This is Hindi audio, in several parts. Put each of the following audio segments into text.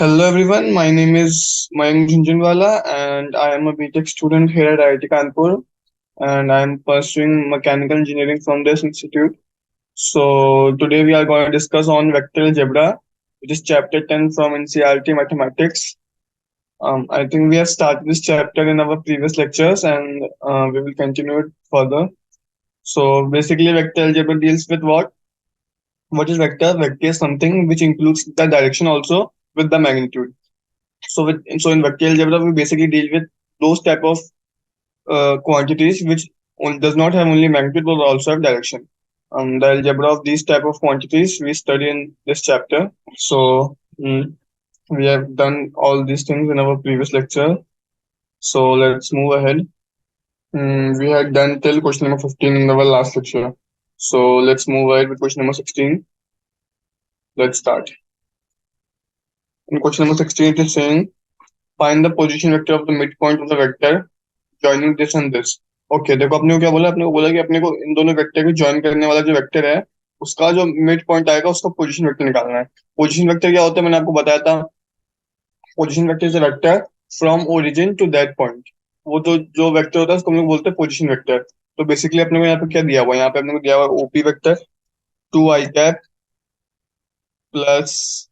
Hello everyone, my name is Jhunjhunwala and I am a BTech student here at IIT Kanpur and I am pursuing mechanical engineering from this institute. So today we are going to discuss on vector algebra, which is chapter 10 from NCERT Mathematics. I think we have started this chapter in our previous lectures and we will continue it further. So basically vector algebra deals with what? What is vector? Vector is something which includes the direction also with the magnitude. So in vector algebra, we basically deal with those type of quantities which does not have only magnitude but also have direction. The algebra of these type of quantities we study in this chapter. So we have done all these things in our previous lecture. So let's move ahead. We had done till question number 15 in our last lecture. So let's move ahead with question number 16. Let's start. In question number 16, it is saying find the position vector of the midpoint of the vector joining this and this. Okay देखो अपने को क्या बोला, अपने को बोला कि अपने को इन दोनों वेक्टर को ज्वाइन करने वाला जो वेक्टर है उसका जो मिड पॉइंट आएगा उसका पोजीशन वेक्टर निकालना है। पोजीशन वेक्टर क्या होता है मैंने आपको बताया था। Position vector is a vector from origin to that point. वो तो जो वेक्टर होता है उसको हम लोग बोलते हैं पोजीशन वेक्टर। तो बेसिकली अपने को यहाँ पे क्या दिया हुआ है, यहाँ पे अपने को दिया हुआ है OP vector 2 i cap plus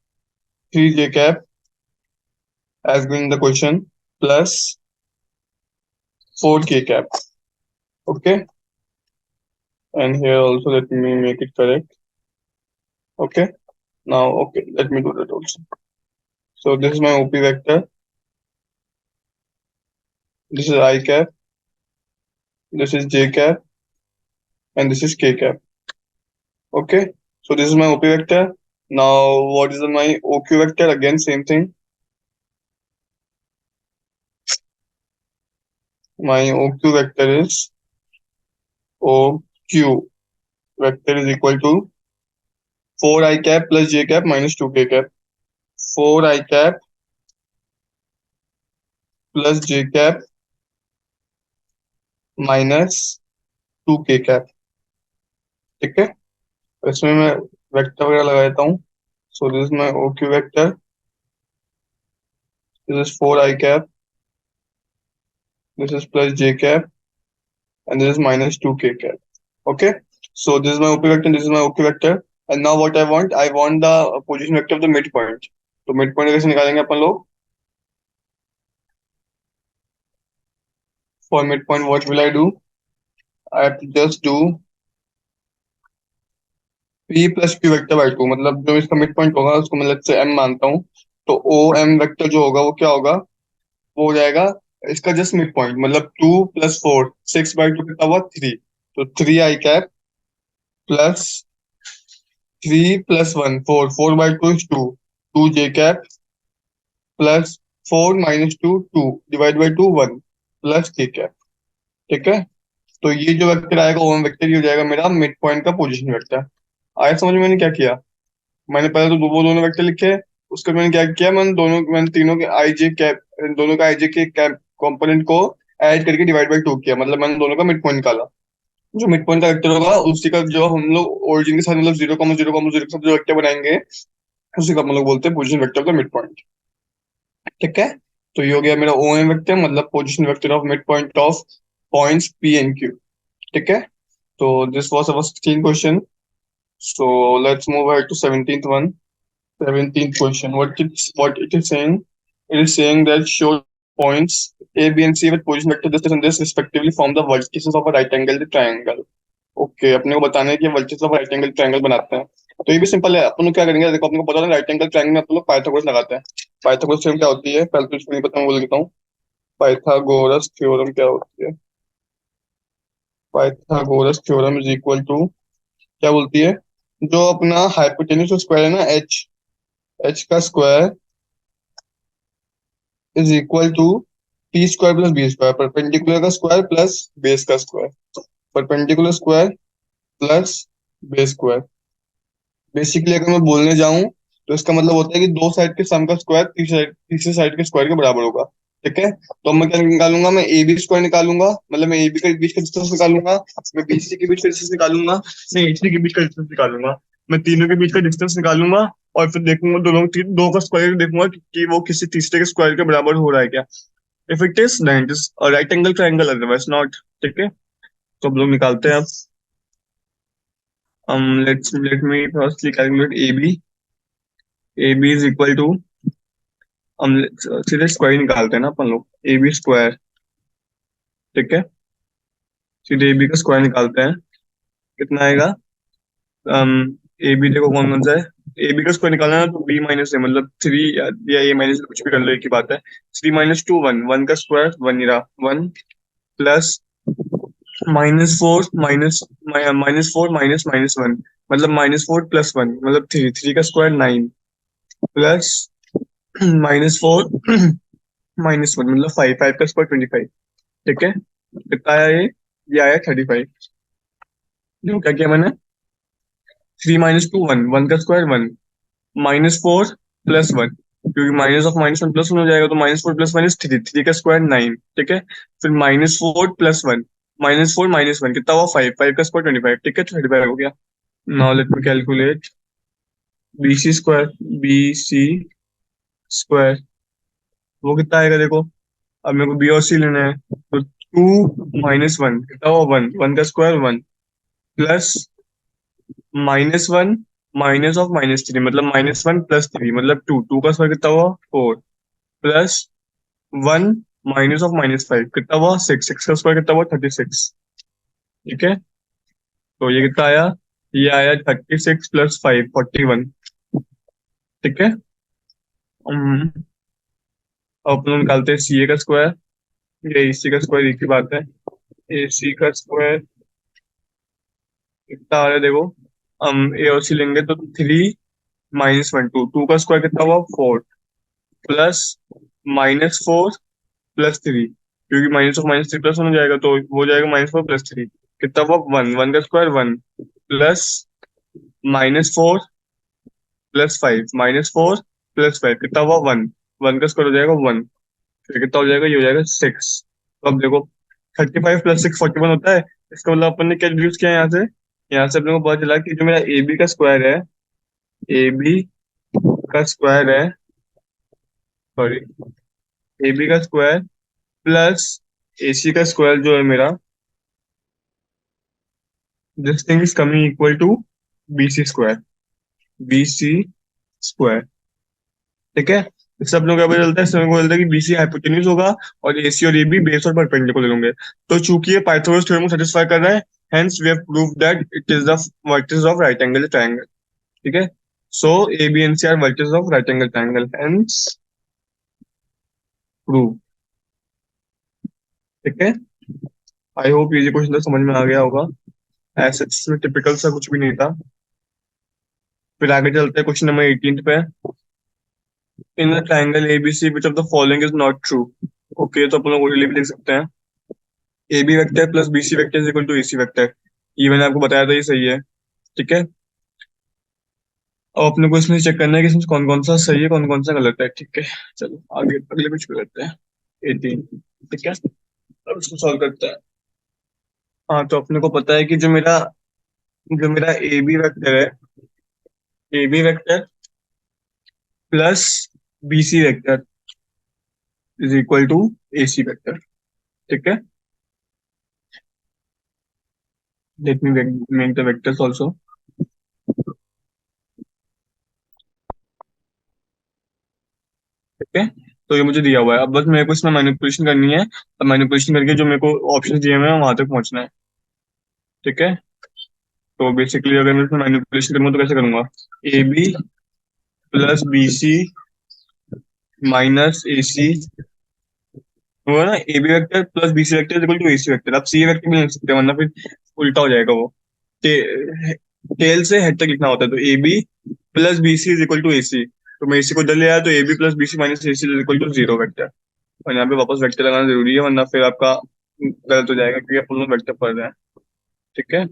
3 j cap as given the question plus 4 k cap. Okay, and here also let me make it correct. Okay, now okay, let me do that also. So this is my OP vector, this is I cap, this is J cap, and this is K cap. Okay, so this is my OP vector. Now what is my OQ vector? Again, same thing. My OQ vector is OQ vector is equal to 4 i cap plus j cap minus 2 k cap. 4 i cap plus j cap minus 2 k cap. ठीक है, इसमें मैं वेक्टर वगैरह लगा देता हूँ। So this is my OQ vector. This is 4 i cap. This is plus j cap, and this is minus 2 k cap. Okay. So this is my OP vector. And this is my OQ vector. And now what I want? I want the position vector of the midpoint. तो midpoint कैसे निकालेंगे अपन लोग? For midpoint, what will I do? I have to just do p plus q vector by 2। मतलब जो इसका midpoint होगा उसको मैं let's say m मानता हूँ। तो o m vector जो होगा वो क्या होगा? वो हो जाएगा इसका जस्ट मिड पॉइंट, मतलब 2 + 4 6/2 कितना हुआ 3। तो 3 i cap plus 3 + 1 4 4/2 is 2 2 j cap plus 4 - 2 2 divide by 2 1 plus k cap. ठीक है, तो ये जो वेक्टर आएगा ओम वेक्टर ये हो जाएगा मेरा मिड पॉइंट का पोजीशन वेक्टर। आया समझ में? मैंने क्या किया, मैंने पहले तो वो दोनों वेक्टर लिखे, उसके बाद मैंने क्या किया, मैंने तीनों के आई जे कैप, दोनों का आई जे के कैप कॉम्पोनेंट को ऐड करके डिवाइड बाई 2 किया, मतलब मैंने दोनों का मिड पॉइंट निकाला। जो मिड पॉइंट का वेक्टर होगा उसी का जो हम लोग ओरिजिन के साथ मतलब 0,0,0 के साथ जो वेक्टर बनाएंगे उसी का हम लोग बोलते हैं position vector of the mid point. ठीक है, तो ये हो गया मेरा ओ एम वेक्टर, मतलब position vector of mid point of points P and Q. ठीक है, तो this was our 16 question. So let's move ahead to 17th one. 17th question. What it is saying? It is saying that show points A, B, and C with position vector this and this respectively form the vertices of a right angle triangle. Okay, अपने को बताना है कि vertices of right angle triangle बनाते हैं। तो ये भी सिंपल है, अपन लोग क्या करेंगे, देखो अपने को पता है राइट एंगल ट्रायंगल में अपन लोग पाइथागोरस लगाते हैं। पाइथागोरस थ्योरम क्या होती है, पहले तो इसको नहीं पता, मैं बोल देता हूँ। पाइथागोरस थ्योरम क्या होती है? Pythagoras theorem is equal to क्या बोलती है, जो अपना हाइपोटेन्यूज स्क्वायर है ना एच, एच का square is equal to T square plus B square, perpendicular का स्क्वायर प्लस बेस का square, perpendicular square plus base square. Basically अगर मैं बोलने जाऊं तो इसका मतलब होता है कि दो साइड के सम का स्क्वायर तीसरे साइड के स्क्वायर के बराबर होगा। ठीक है, तो मैं क्या निकालूंगा, मैं ए बी स्क्वायर निकालूंगा, मतलब मैं ए बी के बीच का डिस्टेंस निकालूंगा, मैं बी सी के बीच का डिस्टेंस निकालूंगा, मैं ए सी के बीच का डिस्टेंस निकालूंगा। मैं तीनों के बीच का डिस्टेंस निकालूंगा और फिर देखूंगा दो का स्क्वायर देखूंगा कि वो किसी तीसरे के स्क्वायर के बराबर हो रहा है क्या। If it is then it is right angle triangle, otherwise not. ठीक है, तो हम लोग निकालते हैं अब। let me firstly calculate AB. AB is equal to, हम सीधे स्क्वायर निकालते हैं ना अपन लोग, AB स्क्वायर। ठीक है, सीधे AB का स्क्वायर निकालते हैं। कितना आएगा? AB देखो कौन कौन सा है। AB का स्क्वायर निकालना है तो B माइनस ए मतलब 3, या A माइनस कुछ भी कर लो, एक ही बात है। 3 - 2 1, 1 का स्क्वायर 1 ही रहा, 1 प्लस -4 -4 माइनस -1 मतलब -4 प्लस 1 मतलब 3, 3 का स्क्वायर 9 प्लस -4 -1 मतलब 5, 5 का स्क्वायर 25। ठीक है, कितना आया ये आया 35। देखो क्या किया मैंने, 3 - 2 1, 1 का स्क्वायर 1 -4 प्लस 1, क्योंकि माइनस ऑफ -1 +1 हो जाएगा, तो -4 प्लस 1 इज 3, 3 का स्क्वायर 9। ठीक है, फिर -4 प्लस 1, -4 -1 कितना हुआ 5, 5 का स्क्वायर 25। ठीक है, 35 हो गया। Now let me calculate BC square. BC square वो कितना आएगा देखो। अब मेरे को बी और सी लेना है, तो 2 - 1 कितना हुआ 1, 1 का स्क्वायर 1 प्लस -1 माइनस ऑफ -3 मतलब -1 प्लस 3 मतलब 2, 2 का स्क्वायर कितना हुआ 4 प्लस 1 माइनस ऑफ -5 कितना हुआ 6, 6 का स्क्वायर कितना हुआ 36। ठीक है, तो ये कितना आया, ये आया 36 प्लस 5 41। ठीक है, अब अपन लोग निकालते हैं सी ए का स्क्वायर या ए सी का स्क्वायर, एक ही बात है। ए सी का स्क्वायर कितना आ रहा है देखो, हम ए और सी लेंगे तो 3 - 1 2, 2 का स्क्वायर कितना हुआ 4 प्लस -4 प्लस 3, क्योंकि माइनस ऑफ -3 प्लस 1 हो जाएगा तो वो हो जाएगा -4 प्लस 3 कितना हुआ 1, 1 का स्क्वायर 1 प्लस -4 प्लस 5 -4 प्लस 5 कितना हुआ 1, 1 का स्क्वायर हो जाएगा 1, फिर कितना हो जाएगा, ये हो जाएगा 6। तो अब देखो 35 प्लस 6 41 होता है। इसका मतलब अपन ने क्या डिड्यूस किया यहाँ से अपने को पता चला कि जो मेरा ए बी का स्क्वायर है, ए बी का स्क्वायर है, सॉरी, ए बी का स्क्वायर प्लस ए सी का स्क्वायर जो है मेरा, this thing is coming equal to B C square. B C square. ठीक है, इससे अपने को क्या पता चलता है, इससे अपने को पता चलता है कि बीसी हाइपोटेन्यूज होगा और एसी और एबी बेस और परपेंडिकुलर होंगे। तो चूंकि ये पाइथागोरस थ्योरम को सेटिस्फाई कर रहा है, hence we have proved that it is the vertices of right angle triangle. ठीक है, so A B and C are vertices of right angle triangle, hence prove. ठीक है, आई होप ये क्वेश्चन तो समझ में आ गया होगा। ऐसे इसमें टिपिकल सा कुछ भी नहीं था। फिर आगे चलते हैं क्वेश्चन नंबर 18 पे। In the triangle ABC which of the following is not true. Okay, तो अपन लोग भी लिख सकते हैं, A B vector plus B C vector is equal to A C vector. ये मैंने आपको बताया था, ये सही है। ठीक है, अब अपने को इसमें चेक करना है कि इसमें कौन कौन सा सही है कौन कौन सा गलत है। ठीक है, चलो आगे अगले कुछ पे करते हैं। 18। ठीक है, अब इसको सॉल्व करते हैं। हाँ, तो अपने को पता है कि जो मेरा ए बी वेक्टर है, A B vector plus B C vector is equal to A C vector. ठीक है, let me make the vectors also. ठीक है, तो ये मुझे दिया हुआ है, अब बस मेरे को इसमें मैनिपुलेशन करनी है। अब मैनिपुलेशन करके जो मेरे को ऑप्शन दिए हुए हैं वहां तक पहुंचना है। ठीक है, तो बेसिकली अगर मैं इसमें मैनिपुलेशन करूंगा तो कैसे करूंगा, A B plus B C minus A C, वो है ना, A B vector plus B C vector equal to A C vector. आप सी वेक्टर भी नहीं लिख सकते वरना फिर उल्टा हो जाएगा वो। टेल से हेड तक लिखना होता है, तो A B plus B C is equal to A C. तो मैं इसी को इधर ले आया, तो A B plus B C minus A C is equal to 0 vector. और यहाँ पे वापस वेक्टर लगाना जरूरी है, वरना फिर आपका गलत हो जाएगा क्योंकि आप लोग वेक्टर पढ़ रहे हैं। ठीक है,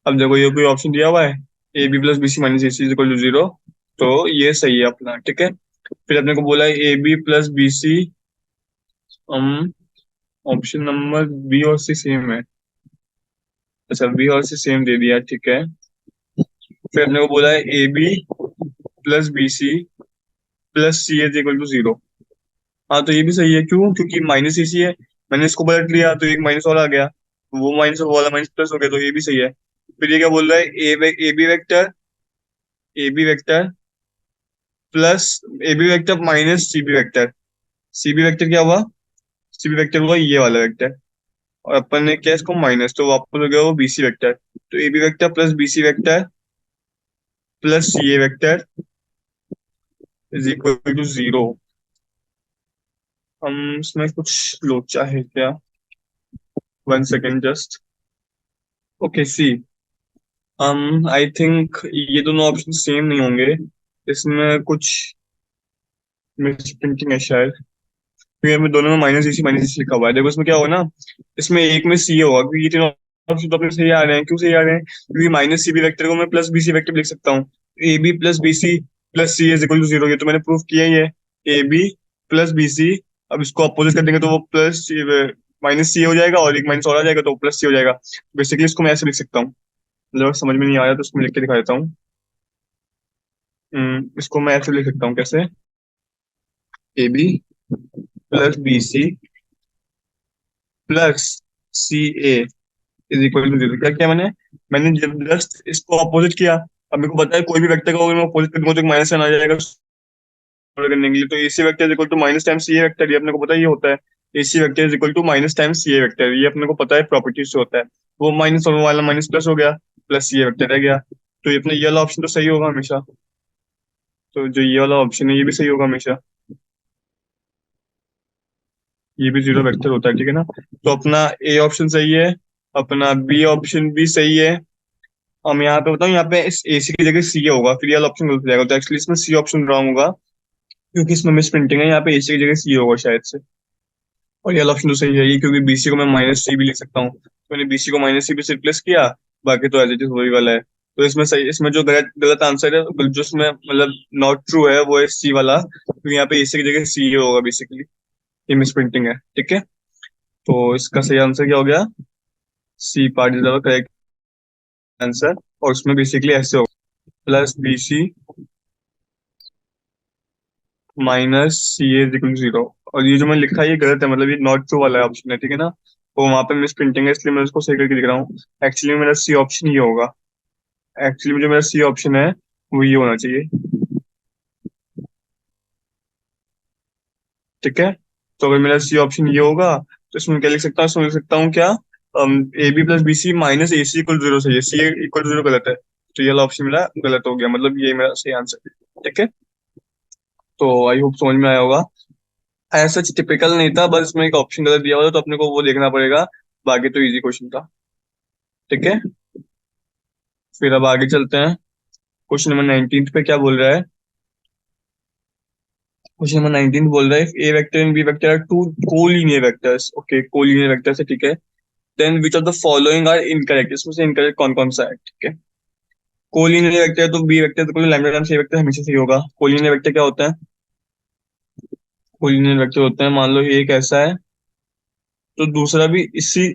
अब देखो ये कोई ऑप्शन दिया हुआ है, A B plus B C minus A C is equal to 0, तो ये सही है अपना। ठीक है, फिर अपने को बोला है A B plus B C, हम ऑप्शन नंबर बी और सी सेम है। अच्छा, बी और सी सेम दे दिया, ठीक है। फिर अपने को बोला है A B plus B C plus C is equal to 0। हाँ, तो ये भी सही है, क्यों? क्योंकि माइनस ए सी है, मैंने इसको पलट लिया तो एक माइनस और आ गया, वो माइनस और वो वाला माइनस प्लस हो गया, तो ये भी सही है। फिर ये क्या बोल रहा है, A B vector plus A B vector minus C B vector. C B vector क्या हुआ? सी बी वेक्टर हुआ ये वाला वेक्टर, और अपन ने क्या इसको माइनस, तो वापस हो गया वो बी सी वेक्टर। तो A B vector plus B C vector plus C A vector is equal to 0। हम इसमें कुछ लोचा है क्या? 1 second just. Okay, see. I think ये दोनों ऑप्शन सेम नहीं होंगे, इसमें कुछ मिस प्रिंटिंग है शायद, क्योंकि हमें दोनों में माइनस इसी लिखा हुआ है। देखो इसमें क्या होगा ना, इसमें एक में सी होगा, क्योंकि ये तीनों ऑप्शन तो अपने सही आ रहे हैं। क्यों सही आ रहे हैं? क्योंकि माइनस सी बी वेक्टर को मैं प्लस बी सी वेक्टर लिख सकता हूँ। A B plus B C plus C is equal to 0, ये तो मैंने प्रूव किया ही है। A B plus B C, अब इसको अपोजिट कर देंगे तो वो प्लस माइनस सी हो जाएगा, और एक माइनस और आ जाएगा तो प्लस सी हो जाएगा। बेसिकली इसको मैं ऐसे लिख सकता हूँ, मतलब समझ में नहीं आया तो इसको मैं लिख के दिखा देता हूँ। इसको मैं ऐसे लिख सकता हूँ, कैसे? A B plus B C plus C A is equal to 0। क्या किया मैंने? मैंने जब जस्ट इसको अपोजिट किया। अब मेरे को पता है कोई भी वेक्टर का अगर मैं अपोजिट कर दूंगा तो माइनस साइन आ जाएगा करने के लिए। तो AC vector is equal to minus time C A vector, ये अपने को पता है ये होता है। AC vector is equal to minus time C A vector, ये अपने को पता है प्रॉपर्टीज से होता है। वो माइनस और वो वाला माइनस प्लस हो गया, प्लस सी ए वेक्टर रह गया। तो ये अपना ये वाला ऑप्शन तो सही होगा हमेशा। तो जो ये वाला ऑप्शन है ये भी सही होगा हमेशा, ये भी जीरो वेक्टर होता है, ठीक है ना। तो अपना ए ऑप्शन सही है, अपना बी ऑप्शन भी सही है। हम यहाँ पे बताऊँ, यहाँ पे इस एसी की जगह सी होगा, फिर ये वाला ऑप्शन गलत हो जाएगा, तो एक्चुअली इसमें सी ऑप्शन रॉन्ग होगा, क्योंकि इसमें मिस प्रिंटिंग है। यहाँ पे एसी की जगह सी होगा शायद से। और ये वाला ऑप्शन तो सही है, ये क्योंकि बीसी को मैं माइनस सी भी लिख सकता हूँ, तो मैंने बीसी को माइनस सी भी से रिप्लेस किया। बाकी तो एज इट इज वही वाला है। तो इसमें सही, इसमें जो गलत गलत आंसर है, जो इसमें मतलब नॉट ट्रू है, वो है सी वाला, क्योंकि यहाँ पे एसी की जगह सी होगा बेसिकली। ये मिस प्रिंटिंग है, ठीक है। तो इसका सही आंसर क्या हो गया? C part is the correct answer. और उसमें बेसिकली ऐसे होगा, plus B C minus C A equal to 0। और ये जो मैंने लिखा है ये गलत है, मतलब ये नॉट ट्रू वाला ऑप्शन है, ठीक है ना। तो वहां पे मिस प्रिंटिंग है, इसलिए मैं उसको सही करके लिख रहा हूँ। एक्चुअली मेरा सी ऑप्शन ये होगा, एक्चुअली जो मेरा सी ऑप्शन है वो ये होना चाहिए, ठीक है। तो अगर मेरा सी ऑप्शन ये होगा तो इसमें क्या लिख सकता हूँ? इसमें लिख सकता हूँ क्या, A B plus B C minus A C equal 0 सही है, सी इक्वल 0 गलत है। तो ये वाला ऑप्शन मेरा गलत हो गया, मतलब ये मेरा सही आंसर है, ठीक है। तो आई होप समझ में आया होगा। ऐसा टिपिकल नहीं था, बस इसमें एक ऑप्शन गलत दिया हुआ था तो अपने को वो देखना पड़ेगा। बाकी तो इजी क्वेश्चन था, ठीक है। फिर अब आगे चलते हैं। क्वेश्चन नंबर 19 पे क्या बोल रहा है? क्वेश्चन नंबर 19 बोल रहा है, A vector and B vector are two collinear vectors. Okay, collinear vectors है, ठीक है। Then which of the following are incorrect, इसमें से इनकरेक्ट कौन कौन सा है, ठीक है। कोलिनियर वेक्टर है तो बी वेक्टर, तो कोई लैम्डा टाइम्स ए वेक्टर हमेशा सही होगा। कोलिनियर वेक्टर क्या होता है? कोलिनियर वेक्टर होता है, मान लो एक ऐसा है तो दूसरा भी इसी,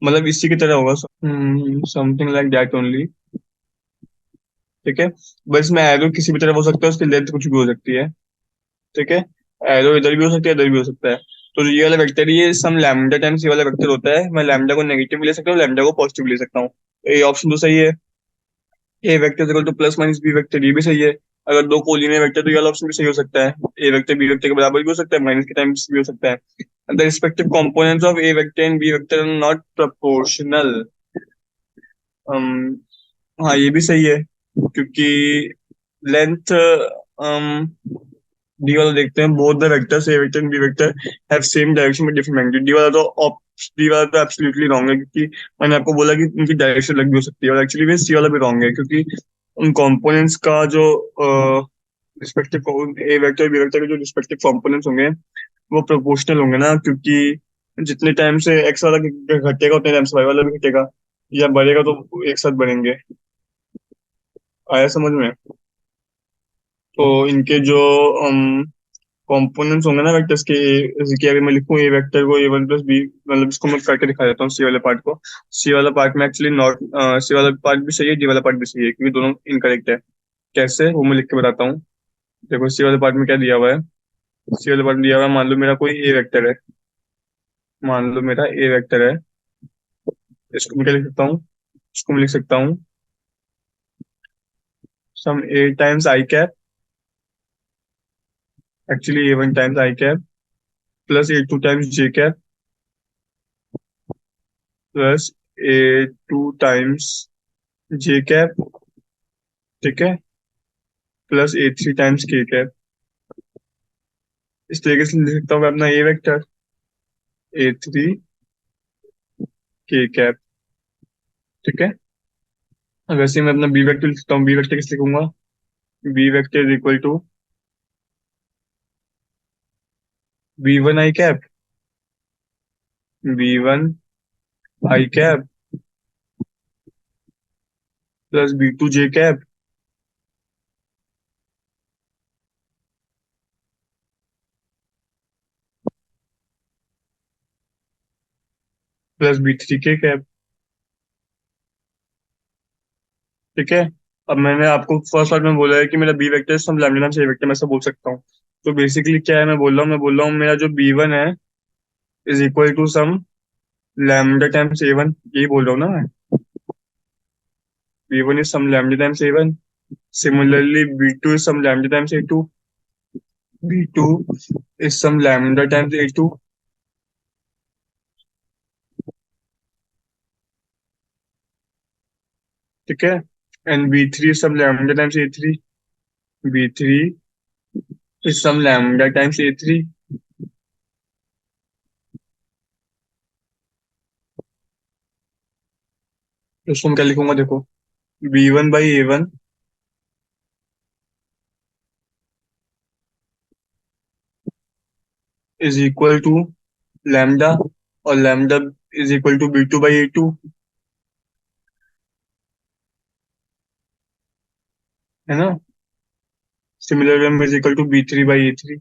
मतलब इसी की तरह होगा, समथिंग लाइक दैट ओनली, ठीक है। बस में एरो किसी भी तरफ हो सकता है, उसकी लेंथ कुछ भी हो सकती है, ठीक है। एरो इधर भी हो सकता है, इधर भी हो सकता है। तो ये वाला वेक्टर, ये सम लैम्डा टाइम्स ये वाला वेक्टर होता है। मैं लैम्डा को नेगेटिव भी ले सकता हूँ, लैम्डा को पॉजिटिव भी ले सकता हूँ, तो ये ऑप्शन तो सही है। A vector equal to plus minus B vector, ये भी सही है। अगर दो कोलिनियर वेक्टर तो ये वाला ऑप्शन भी सही हो सकता है, ए वेक्टर बी वेक्टर के बराबर भी हो सकता है, माइनस के टाइम्स भी हो सकता है। The respective components of A vector and B vector are not proportional. हाँ, ये भी सही है, क्योंकि लेंथ डी वाला देखते हैं, both the vectors A vector and B vector have same direction but different magnitude. D वाला तो एब्सोल्युटली रॉन्ग है, क्योंकि मैंने आपको बोला कि उनकी डायरेक्शन अलग भी हो सकती है। और एक्चुअली में सी वाला भी रॉन्ग है, क्योंकि उन कंपोनेंट्स का जो रिस्पेक्टिव ए वेक्टर बी वेक्टर के जो रिस्पेक्टिव कंपोनेंट्स होंगे वो प्रोपोर्शनल होंगे ना, क्योंकि जितने टाइम से एक्स वाला घटेगा उतने टाइम से वाई वाला भी घटेगा, या बढ़ेगा तो एक साथ बढ़ेंगे। आया समझ में? तो इनके जो कंपोनेंट्स होंगे ना वेक्टर्स के, जैसे कि अगर मैं लिखूं ए वेक्टर को a1 + b, मतलब इसको मैं करके दिखा देता हूँ सी वाले पार्ट को। सी वाला पार्ट में एक्चुअली नॉट, सी वाला पार्ट भी सही है, डी वाला पार्ट भी सही है, क्योंकि दोनों इनकरेक्ट है। कैसे, वो मैं लिख के बताता हूँ। देखो सी वाले पार्ट में क्या दिया हुआ है। सी वाले पार्ट में दिया हुआ है, मान लो मेरा कोई ए वेक्टर है। मान लो मेरा ए वेक्टर है। इसको मैं क्या लिख सकता हूँ, इसको मैं लिख सकता हूँ some A times I cap, actually a1 times I cap plus a2 times J cap plus a2 times J cap, ठीक है, plus a3 times k cap. इस तरीके से लिख सकता हूँ मैं अपना ए वेक्टर, a3 के कैप, ठीक है। अब वैसे ही मैं अपना बी वेक्टर लिख सकता हूँ। बी वेक्टर किस लिखूंगा, B vector is equal to b1 i cap, b1 i cap plus b2 j cap plus b3 k cap, ठीक है। अब मैंने आपको फर्स्ट पार्ट में बोला है कि मेरा B vector some lambda times ए वेक्टर, मैं ऐसा बोल सकता हूँ। तो बेसिकली क्या है, मैं बोल रहा हूँ मेरा जो b1 है is equal to some lambda times a1, यही बोल रहा हूँ ना मैं। b1 is some lambda times a1. Similarly, b2 is some lambda times a2. b2 is some lambda times a2, ठीक है। And b3 is some lambda times a3. b3 is some lambda times a3. तो उसको मैं क्या लिखूंगा, देखो b1/a1 is equal to lambda, और lambda is equal to b2/a2, है ना। Similar lambda is equal to b3/a3,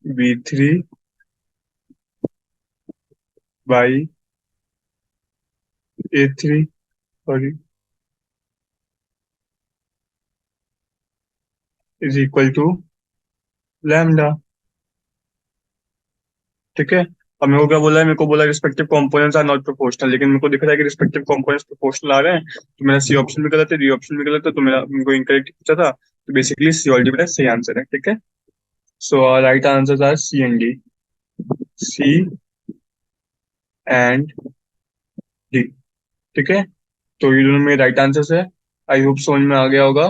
b3/a3, sorry, is equal to lambda, ठीक है। अब मेरे को क्या बोला है, मेरे को बोला respective components are not proportional, लेकिन मेरे को दिख रहा है कि रिस्पेक्टिव कंपोनेंट्स प्रोपोर्शनल आ रहे हैं। तो मेरा सी ऑप्शन भी गलत है, डी ऑप्शन भी गलत है, तो मेरा मेरे को इनकरेक्ट पूछा था, तो बेसिकली सी और डी मेरा सही आंसर है, ठीक है। So right answer are C and D, C and D, ठीक है। तो ये दोनों मेरे राइट आंसर्स है। आई होप समझ में आ गया होगा।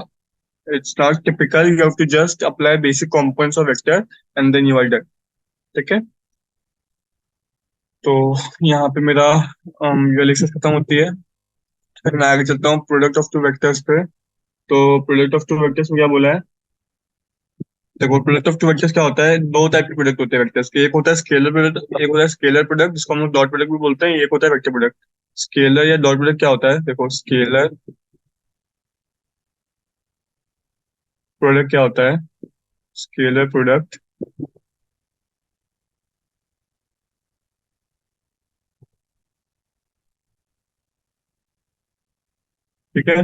It's not typical, you have to just apply basic components of vector and then you are done, ठीक है। तो यहाँ पे मेरा ये लेक्चर खत्म होती है। फिर मैं आगे चलता हूँ प्रोडक्ट ऑफ टू वेक्टर्स पे। तो प्रोडक्ट ऑफ टू वेक्टर्स में क्या बोला है, देखो प्रोडक्ट ऑफ टू वेक्टर्स क्या होता है, दो टाइप के प्रोडक्ट होते हैं वेक्टर्स के। एक होता है स्केलर प्रोडक्ट, एक होता है स्केलर प्रोडक्ट जिसको हम लोग डॉट प्रोडक्ट भी बोलते हैं, एक होता है वेक्टर प्रोडक्ट। स्केलर या डॉट प्रोडक्ट क्या होता है, देखो स्केलर प्रोडक्ट क्या होता है, स्केलर प्रोडक्ट, ठीक है।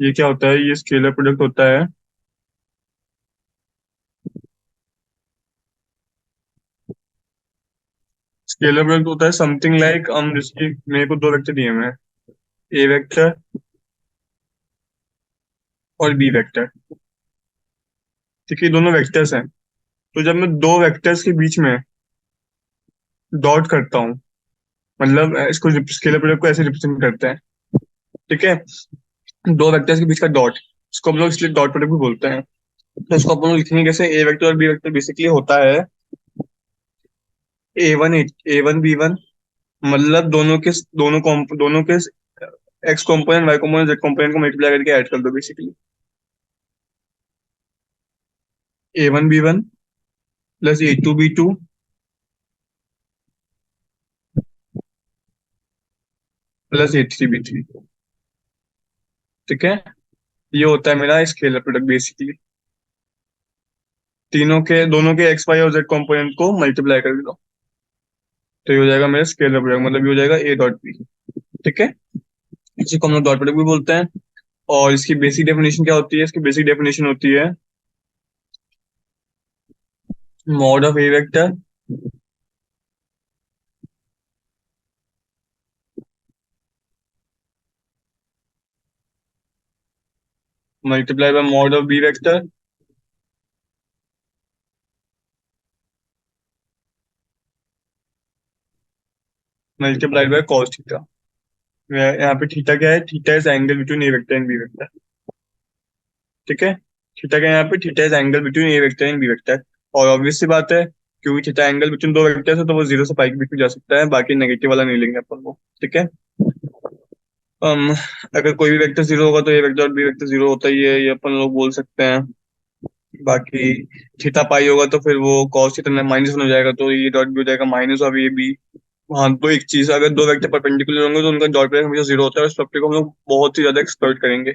ये क्या होता है, ये स्केलर प्रोडक्ट होता है, स्केलर प्रोडक्ट होता है समथिंग लाइक, हम जिसकी मेरे को दो वेक्टर दिए हुए हैं, ए वेक्टर और बी वेक्टर, ठीक है, ये दोनों वेक्टर्स हैं। तो जब मैं दो वेक्टर्स के बीच में डॉट करता हूँ, मतलब इसको स्केलर प्रोडक्ट को ऐसे रिप्रेजेंट करते हैं, ठीक है। दो वेक्टर्स के बीच का डॉट, इसको हम लोग इसलिए डॉट प्रोडक्ट भी बोलते हैं। तो इसको अपन लोग लिखेंगे कैसे, ए वेक्टर और बी वेक्टर बेसिकली होता है A1 B1, मतलब दोनों के X component Y component Z component को मल्टीप्लाई करके ऐड कर दो basically. A1 B1 plus A2 B2 plus A3 B3, ठीक है। ये होता है मेरा स्केलर प्रोडक्ट बेसिकली, तीनों के दोनों के एक्स वाई और जेड कंपोनेंट को मल्टीप्लाई कर दो, तो ये हो जाएगा मेरा स्केलर प्रोडक्ट, मतलब ये हो जाएगा ए डॉट बी। ठीक है, इसी को हम लोग डॉट प्रोडक्ट भी बोलते हैं। और इसकी बेसिक डेफिनेशन क्या होती है? इसकी बेसिक डेफिनेशन होती है mod of A vector multiply by mod of B vector multiplied by cos theta. यहाँ पे थीटा क्या है? Theta is angle between A vector and B vector. ठीक है, थीटा क्या है यहाँ पे? Theta is angle between A vector and B vector. और ऑब्वियस सी बात है, क्योंकि थीटा एंगल बिटवीन दो वेक्टर्स है तो वो जीरो से पाई के बीच में जा सकता है, बाकी नेगेटिव वाला नहीं लेंगे अपन वो। ठीक है, um, अगर कोई भी वेक्टर जीरो होगा तो ए वेक्टर और बी वेक्टर जीरो होता ही है, ये अपन लोग बोल सकते हैं। बाकी थीटा पाई होगा तो फिर वो कॉस थीटा माइनस वन हो जाएगा, तो ये डॉट भी हो जाएगा माइनस ऑफ ए बी। हाँ, तो एक चीज, अगर दो वेक्टर परपेंडिकुलर होंगे तो उनका डॉट प्रोडक्ट हमेशा जीरो होता है, और इस टॉपिक को हम लोग बहुत ही ज्यादा एक्सप्लोर करेंगे।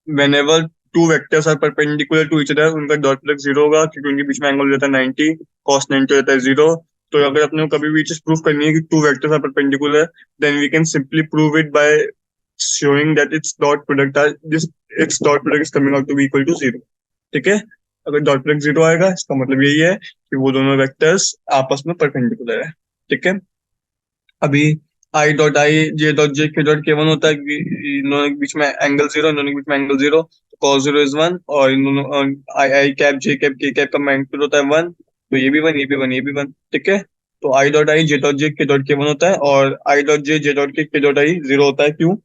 whenever two vectors are perpendicular to each other, उनका डॉट प्रोडक्ट जीरो होगा, क्योंकि उनके बीच में एंगल हो जाता है 90, cos 90 हो जाता है जीरो। तो अगर अपने को कभी भी चीज प्रूव करनी है कि two vectors are perpendicular, then we can simply prove it by showing that its dot product are this its dot product is coming out to be equal to zero। ठीक है, अगर डॉट प्रोडक्ट जीरो आएगा इसका मतलब यही है कि वो दोनों वेक्टर्स आपस में परपेंडिकुलर है। ठीक है, अभी I dot I J dot J के डॉट के वन होता है कि इन दोनों के बीच में एंगल जीरो, इन दोनों के बीच में angle zero, cos zero is one. और इन दोनों आई आई कैप जे कैप के कैप का मैग्नीट्यूड होता है वन, तो ये भी वन, ये भी वन, ये भी वन। ठीक है, तो I dot I J dot J के डॉट के वन होता है, और I dot J J dot के डॉट आई जीरो होता है। क्यों?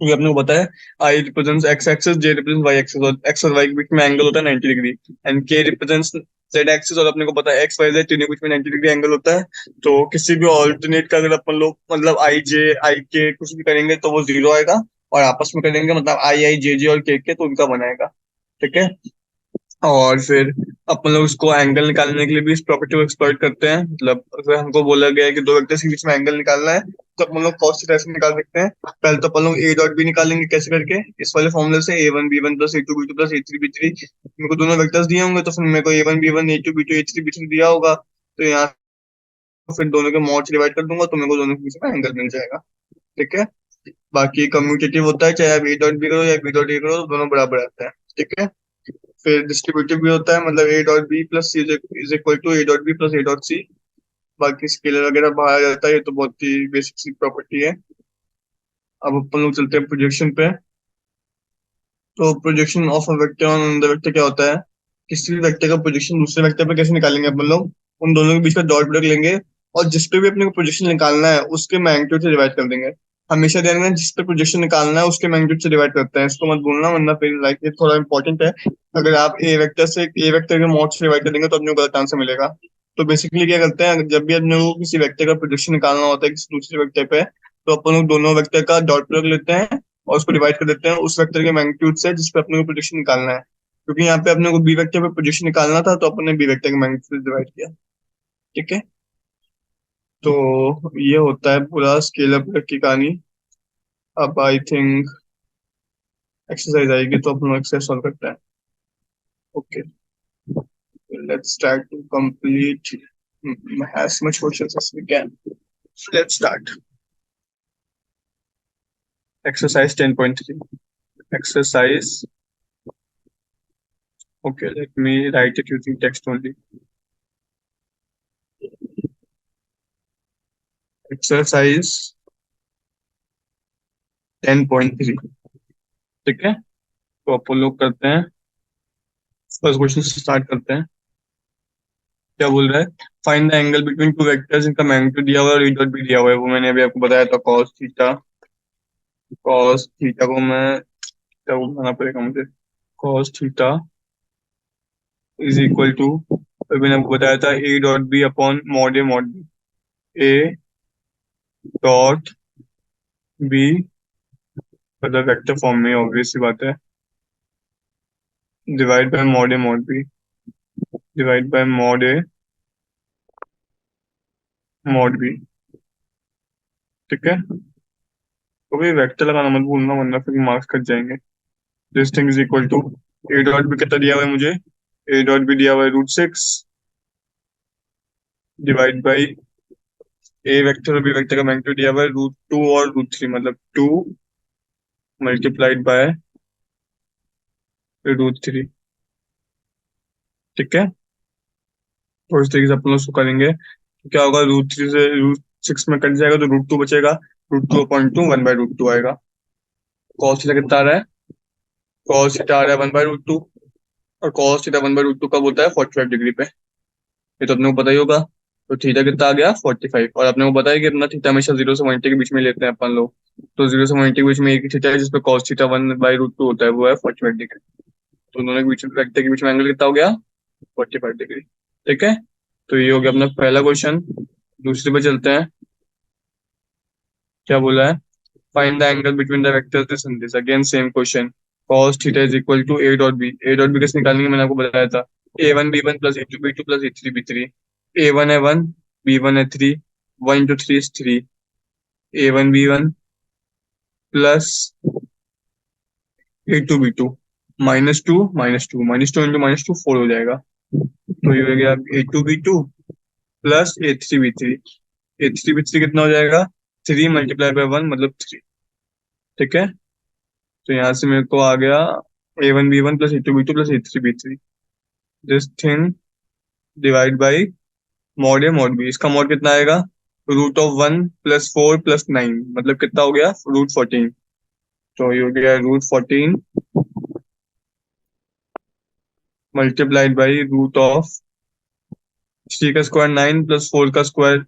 ये अपने को पता है, I represents x axis, J represents Y axis, और एक्स और वाई के बीच में एंगल होता है 90 डिग्री। एंड के रिप्रेजेंट्स जेड एक्सिस, और अपने को पता है एक्स वाई जेड तीनों के बीच में 90 डिग्री एंगल होता है। तो किसी भी ऑल्टरनेट का अगर अपन लोग मतलब आई जे आई के कुछ भी करेंगे तो वो जीरो आएगा, और आपस में करेंगे मतलब आई आई जे जे और के तो उनका बनाएगा। ठीक है, और फिर अपन लोग इसको एंगल निकालने के लिए भी इस प्रॉपर्टी को एक्सप्लॉइट करते हैं। मतलब अगर हमको बोला गया है कि दो वेक्टर्स के बीच में एंगल निकालना है, तो अपन लोग कॉस थीटा से निकाल सकते हैं। पहले तो अपन लोग ए डॉट बी निकालेंगे, कैसे करके? इस वाले फॉर्मूले से A one B one plus A two B two plus A three B three. मेरे को दोनों वेक्टर्स दिए होंगे, तो फिर मेरे को A one B one A two B two A three B three दिया होगा, तो यहाँ फिर दोनों के मॉड से डिवाइड कर दूंगा, तो मेरे को दोनों के बीच में एंगल मिल जाएगा। ठीक है, बाकी कम्यूटेटिव होता है, चाहे आप ए डॉट बी करो या बी डॉट ए करो, दोनों बराबर आता है। ठीक है, फिर डिस्ट्रीब्यूटिव भी होता है, मतलब A dot B plus C is equal to A dot B plus A dot C. बाकी स्केलर वगैरह बाहर आ जाता है, ये तो बहुत ही बेसिक सी प्रॉपर्टी है। अब अपन लोग चलते हैं प्रोजेक्शन पे। तो projection of a vector on another vector क्या होता है? किसी भी वेक्टर का प्रोजेक्शन दूसरे वेक्टर पे कैसे निकालेंगे अपन लोग? उन दोनों के बीच का डॉट प्रोडक्ट लेंगे, और जिस पे भी अपने को प्रोजेक्शन निकालना है उसके मैग्नीट्यूड से डिवाइड कर देंगे। हमेशा ध्यान रखना, जिस पे प्रोजेक्शन निकालना है उसके मैग्नीट्यूड से डिवाइड करते हैं, इसको मत भूलना, वरना फिर लाइक ये थोड़ा इंपॉर्टेंट है। अगर आप ए वेक्टर के मॉड से डिवाइड कर देंगे तो अपने को गलत आंसर मिलेगा। तो बेसिकली क्या करते हैं, जब भी अपने को किसी वेक्टर का प्रोजेक्शन निकालना होता है किसी दूसरे वेक्टर पे, तो अपन लोग दोनों वेक्टर का डॉट प्रोडक्ट लेते हैं और उसको डिवाइड कर देते हैं उस वेक्टर के मैग्नीट्यूड से जिस पे अपने को प्रोजेक्शन निकालना है। क्योंकि यहाँ पे अपने को बी वेक्टर पे प्रोजेक्शन निकालना था, तो अपन ने बी वेक्टर के मैग्नीट्यूड से डिवाइड किया। ठीक है, तो ये होता है पूरा स्केलर प्रोडक्ट की कहानी। अब आई थिंक एक्सरसाइज आएगी, तो अपन एक्सरसाइज सॉल्व करते हैं। Okay, let's start to complete as much questions as we can. Let's start. Exercise 10.3. Exercise. Okay, let me write it using text only. Exercise 10.3। ठीक है, तो अपन लोग करते हैं, फर्स्ट क्वेश्चन से स्टार्ट करते हैं। क्या बोल रहा है? Find the angle between two vectors, इनका मैग्नीट्यूड दिया हुआ है और ई डॉट भी दिया हुआ है, वो मैंने अभी आपको बताया था कॉस थीटा। कॉस थीटा को मैं क्या बनाना पड़ेगा मुझे? Cos theta is equal to, अभी मैंने आपको बताया था A dot B upon mod B. A dot B मतलब वेक्टर फॉर्म में, ऑब्वियस सी बात है, divide by mod B, divide by mod B. ठीक है, तो भाई वेक्टर लगाना मत भूलना, वरना फिर मार्क्स कट जाएंगे। This thing is equal to, A dot B कितना दिया हुआ है मुझे? ए डॉट बी दिया हुआ है √6 डिवाइड बाई ए वेक्टर और बी वेक्टर का मैग्नीट्यूड दिया हुआ है √2 और √3, मतलब 2 मल्टीप्लाइड बाय √3। ठीक है, तो इस तरीके से अपन लोग इसको करेंगे तो क्या होगा, √3 से √6 में कट जाएगा तो √2 बचेगा, √2/2 1/√2 आएगा। कॉस थीटा कितना आ रहा है, कॉस थीटा आ रहा है 1/√2, और कॉस थीटा 1/√2 कब होता है, 45 डिग्री पे, ये तो अपने को पता ही होगा। तो थीटा कितना आ गया, 45, और अपने को पता है कि अपना थीटा हमेशा 0 से 180 के बीच में लेते हैं अपन लोग। तो 0 से 180 के बीच में एक ही थीटा है जिसपे कॉस थीटा 1/√2 होता है, वो है 45 डिग्री। तो दोनों के बीच में, वेक्टर के बीच में एंगल कितना हो गया, 45 डिग्री। ठीक है, तो ये हो गया अपना पहला क्वेश्चन। दूसरे पे चलते हैं, क्या बोला है, find the angle between the vectors this and this, again same question. cos theta is equal to A dot B, A dot B कैसे निकालेंगे, मैंने आपको बताया था, a1 b1 plus a2 b2 plus a3 b3, a1 है 1, b1 है 3, 1 into 3 is 3, a1 b1 plus a2 b2, -2 into -2 4 हो जाएगा। तो ये हो गया a2 b2 plus a3 b3, a3 b3 कितना हो जाएगा, 3 × 1 मतलब 3। ठीक है, तो यहाँ से मेरे को आ गया a1 b1 plus a2 b2 plus a3 b3, this thing divide by mod A mod B, इसका मॉड कितना आएगा, √1 प्लस 4 प्लस 9, मतलब कितना हो गया, √14। तो ये हो गया √14 मल्टीप्लाइड बाई √3 का स्क्वायर 9 प्लस 4 का स्क्वायर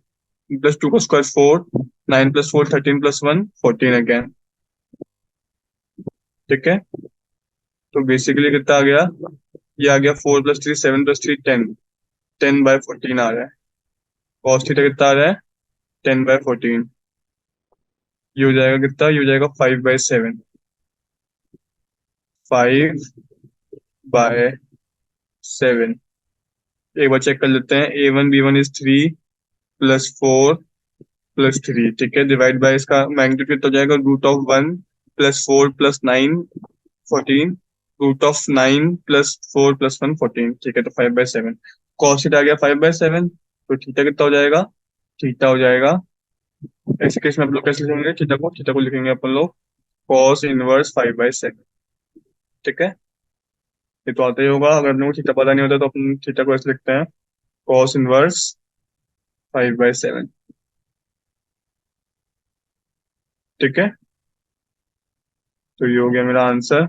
प्लस 2 का स्क्वायर 4, 9 प्लस 4 13 प्लस 1 14 अगेन। ठीक है, तो बेसिकली कितना आ गया, ये आ गया 4 + 3 7 + 3 10, 10/14 आ रहा है। कॉस थीटा कितना आ रहा है, 10/14। ये हो जाएगा कितना, ये हो जाएगा 5/7, 5/7। एक बार चेक कर लेते हैं, a1 b1 इज 3 + 4 + 3, ठीक है, डिवाइड बाय इसका मैग्नीट्यूड कितना हो जाएगा, √1 + 4 + 9 14, √9 + 4 + 1 14, ठीक है, तो 5/7। कॉस थीटा आ गया 5/7, तो थीटा कितना हो जाएगा, थीटा हो जाएगा, ऐसे केस में आप लोग कैसे लिखेंगे थीटा को लिखेंगे अपन लोग कॉस इनवर्स 5/7। ठीक है, ये तो आता ही होगा, अगर अपने को थीटा पता नहीं होता तो अपन थीटा को ऐसे लिखते हैं, कॉस इनवर्स 5/7। ठीक है, तो ये हो गया मेरा आंसर।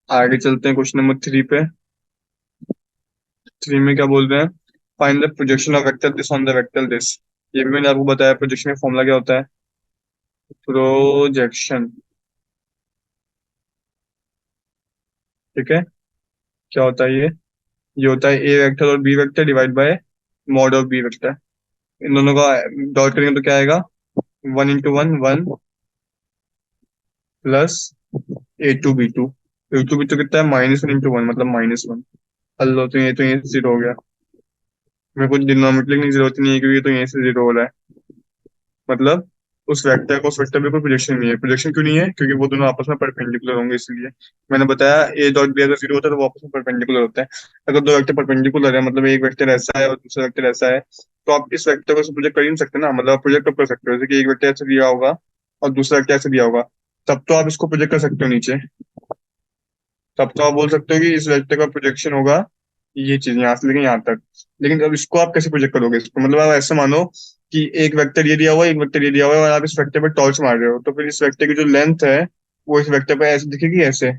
आगे चलते हैं क्वेश्चन नंबर 3 पे। 3 में क्या बोल रहे हैं, find the projection of vector this on the vector this. ये भी मैंने आपको बताया, प्रोजेक्शन का फॉर्मूला क्या होता है, प्रोजेक्शन। ठीक है, क्या होता है ये होता है ए वेक्टर और B vector divide by mod of B vector. इन दोनों का डॉट करेंगे तो क्या आएगा, 1 × 1 1 plus a2 b2, a2 b2 कितना है, -1 × 1 मतलब -1। हेलो, तो ये 0 हो गया, मेरे को डिनोमिनेटर लिखने की जरूरत नहीं है क्योंकि तो यहीं से 0 हो रहा है, मतलब उस वेक्टर को उस वेक्टर में कोई प्रोजेक्शन नहीं है। प्रोजेक्शन क्यों नहीं है, क्योंकि वो दोनों आपस में परपेंडिकुलर होंगे, इसलिए मैंने बताया ए डॉट बी अगर 0 होता है तो वो आपस में परपेंडिकुलर होता है। अगर दो वेक्टर परपेंडिकुलर है, मतलब एक वेक्टर ऐसा है और दूसरा वेक्टर ऐसा है, तो आप इस वेक्टर को प्रोजेक्ट कर ही नहीं सकते ना, मतलब आप प्रोजेक्ट कब कर सकते हो, जैसे कि एक वेक्टर ऐसे दिया होगा और दूसरा वेक्टर ऐसे दिया होगा, तब तो आप इसको प्रोजेक्ट कर सकते हो नीचे, तब तो आप बोल सकते हो कि इस वेक्टर का प्रोजेक्शन होगा ये चीज यहाँ से लेके यहाँ तक। लेकिन अब इसको आप कैसे प्रोजेक्ट करोगे, इसको मतलब आप ऐसे मानो कि एक वेक्टर ये दिया हुआ है, एक वेक्टर ये दिया हुआ है, और आप इस वेक्टर पे टॉर्च मार रहे हो, तो फिर इस वेक्टर की जो लेंथ है वो इस वेक्टर पे ऐसे दिखेगी ऐसे।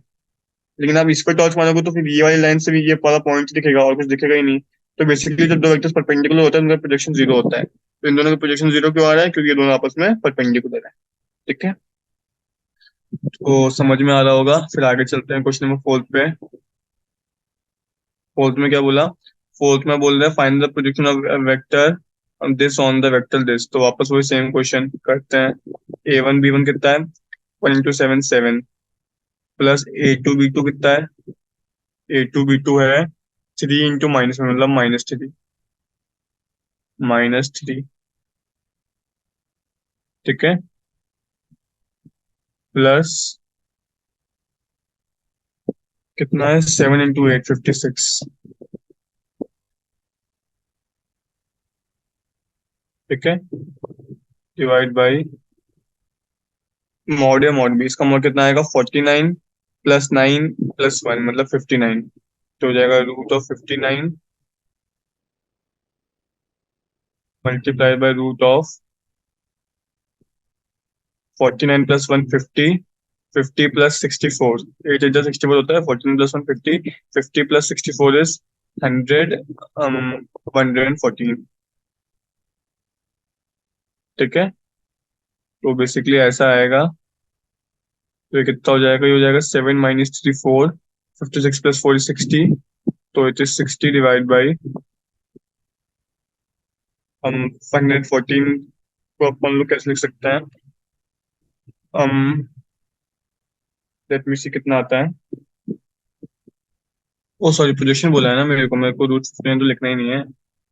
लेकिन आप इस पर टॉर्च मारोगे तो फिर ये वाली लाइन से भी ये पूरा पॉइंट दिखेगा और कुछ दिखेगा ही नहीं। तो बेसिकली जब दो वेक्टर्स परपेंडिकुलर होता है उनका प्रोजेक्शन 0 होता है। तो इन दोनों का प्रोजेक्शन 0 क्यों आ रहा है, क्योंकि ये दोनों आपस में परपेंडिकुलर है। ठीक है, तो समझ में आ रहा होगा। फिर आगे चलते हैं क्वेश्चन नंबर 4 पे। फोर्थ में क्या बोला, फोर्थ में बोल रहे हैं find the projection of vector this on the vector this. तो वापस वही सेम क्वेश्चन करते हैं। a1 b1 कितना है, 1 × 7 7, प्लस a2 b2 कितना है, a2 b2 है 3 × -1 मतलब -3, -3। ठीक है, प्लस कितना है 7 × 8 56, ठीक है, डिवाइड बाई मॉड या मॉड बी। इसका मॉड कितना आएगा, 49 प्लस 9 प्लस 1 मतलब 59। तो हो जाएगा root of 59 multiply by root of 49 plus 1 50, 50 plus 64, 8 is 64 होता है, 14 प्लस 1 50, 50 प्लस 64 इज 100, 114। ठीक है, तो बेसिकली ऐसा आएगा। तो ये कितना हो जाएगा, ये हो जाएगा 7 - 3 4, 56 प्लस 4 इज 60, तो इट इज 60 डिवाइड बाई हम 114 को अपन लोग कैसे लिख सकते हैं, लेट मी सी कितना आता है। ओ सॉरी, प्रोजेक्शन बोला है ना मेरे को रूट 59 तो लिखना ही नहीं है।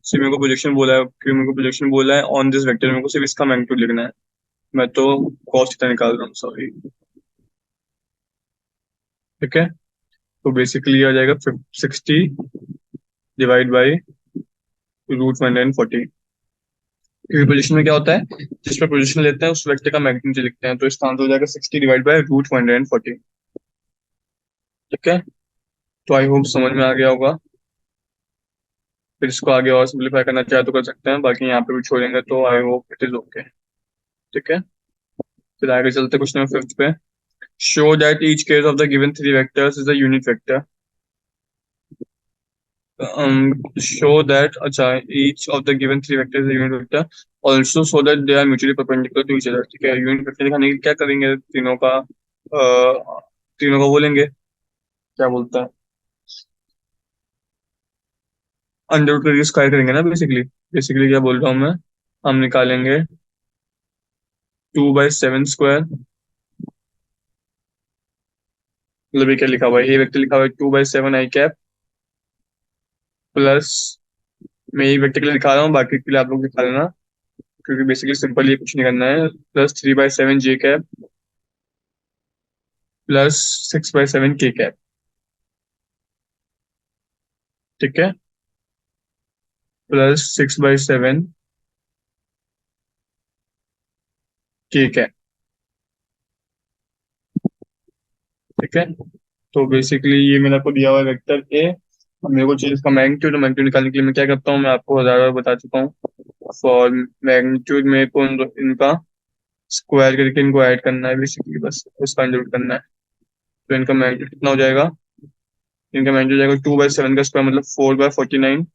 सिर्फ मेरे को प्रोजेक्शन बोला है, क्योंकि मेरे को प्रोजेक्शन बोला है ऑन दिस वेक्टर, मेरे को सिर्फ इसका मैग्नीट्यूड लिखना है। मैं तो कॉस्ट थीटा निकाल रहा हूँ, सॉरी। ठीक है, तो बेसिकली आ जाएगा 60 डिवाइड बाई रूट 140। क्योंकि पोजीशन में क्या होता है, जिस पर पोजीशन लेते हैं उस वेक्टर का मैग्नीट्यूड लिखते हैं, तो इसका आंसर हो जाएगा 60 डिवाइड बाई रूट 140। ठीक है, तो आई होप समझ में आ गया होगा। फिर इसको आगे और सिंप्लीफाई करना चाहे तो कर सकते हैं, बाकी यहाँ पे भी छोड़ेंगे तो I hope it is okay. ठीक है, फिर आगे चलते क्वेश्चन नंबर 5 पे। Show that each case of the given three vectors is a unit vector. Show that अच्छा each of the given three vectors is a unit vector, also so that they are mutually perpendicular to each other। ठीक है, यूनिट वेक्टर दिखाने के लिए क्या करेंगे, तीनों का बोलेंगे, क्या बोलता है, अंडर रूट करके स्क्वायर करेंगे ना बेसिकली। बेसिकली क्या बोल रहा हूँ मैं, हम निकालेंगे 2/7 स्क्वायर, मतलब ये क्या लिखा हुआ है, ए वेक्टर लिखा हुआ है 2/7 आई कैप प्लस, मैं ये वेक्टर के लिए लिखा रहा हूँ, बाकी के लिए आप लोग लिखा लेना, क्योंकि बेसिकली सिंपल ये कुछ नहीं करना है, प्लस 3/7 जे कैप प्लस 6/7 के कैप। ठीक है, प्लस 6/7 के कैप। ठीक है, तो बेसिकली ये मैंने आपको दिया हुआ है वेक्टर ए। अब मेरे को चाहिए इसका मैग्नीट्यूड निकालने के लिए मैं क्या करता हूँ, मैं आपको हजार बार बता चुका हूँ। फॉर मैग्नीट्यूड मेरे को इनका स्क्वायर करके इनको ऐड करना है बेसिकली, बस उसका इंक्लूड करना है। तो इनका मैग्नीट्यूड कितना हो जाएगा, इनका मैग्नीट्यूड हो जाएगा 2/7 का स्क्वायर मतलब 4/49,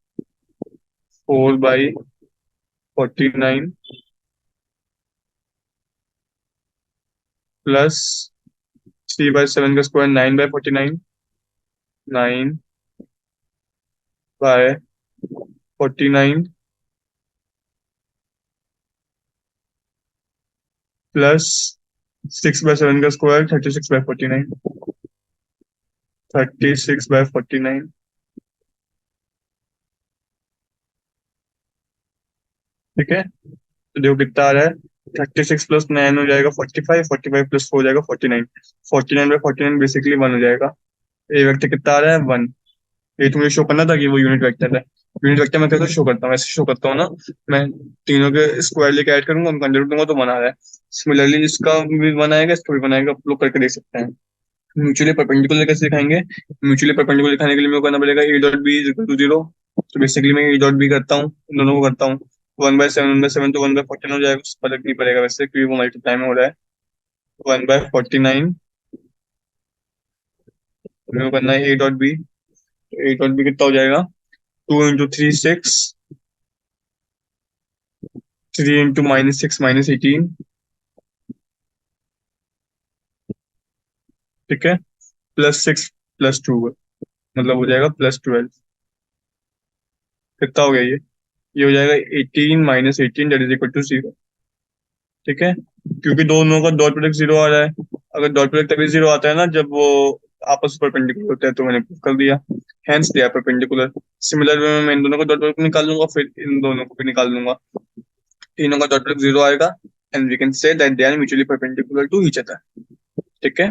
4/49 प्लस 3/7 का स्क्वायर 9/49, 9/49 प्लस 6/7 का स्क्वायर 36/49, 36/49। ठीक है, तो देखो कितना आ रहा है, 36 प्लस 9 हो जाएगा 45, 45 प्लस 4 हो जाएगा 49, 49/49 बेसिकली 1 हो जाएगा। ये वेक्टर कितना आ रहा है, 1। ये तुम्हें शो करना था कि वो यूनिट वेक्टर है। यूनिट वेक्टर मैं कैसे शो करता हूँ, ऐसे शो करता हूँ ना, मैं तीनों के स्क्वायर लेके ऐड करूंगा, उनका अंडर रूट दूंगा तो 1 आ रहा है। सिमिलरली इसका भी 1 आएगा, इसका भी 1 आएगा, आप लोग करके देख सकते हैं। म्यूचुअली परपेंडिकुलर कैसे दिखाएंगे, म्यूचुअली परपेंडिकुलर दिखाने के लिए मेरे को करना पड़ेगा a dot b is equal to 0। तो बेसिकली मैं ए डॉट बी करता हूँ, इन दोनों को करता हूँ। 1/7 तो 1/14 हो जाएगा, कुछ फर्क नहीं पड़ेगा वैसे, क्योंकि वो मल्टीप्लाई में हो रहा है। 1/49 मेरे को करना है a dot B. A dot B कितना हो जाएगा, 2 × 3 6, 3 × -6 -18। ठीक है, +6 + 2 मतलब हो जाएगा +12। कितना हो गया ये हो जाएगा 18 - 18 दैट इज इक्वल टू 0। ठीक है, क्योंकि दोनों का डॉट प्रोडक्ट 0 आ रहा है। अगर डॉट प्रोडक्ट तभी 0 आता है ना जब वो आपस में परपेंडिकुलर होता है, तो मैंने प्रूव कर दिया, hence they are perpendicular. Similar way में मैं इन दोनों का डॉट प्रोडक्ट निकाल लूंगा, फिर इन दोनों को भी निकाल लूंगा, तीनों का डॉट प्रोडक्ट 0 आएगा, and we can say that they are mutually perpendicular to each other. ठीक है,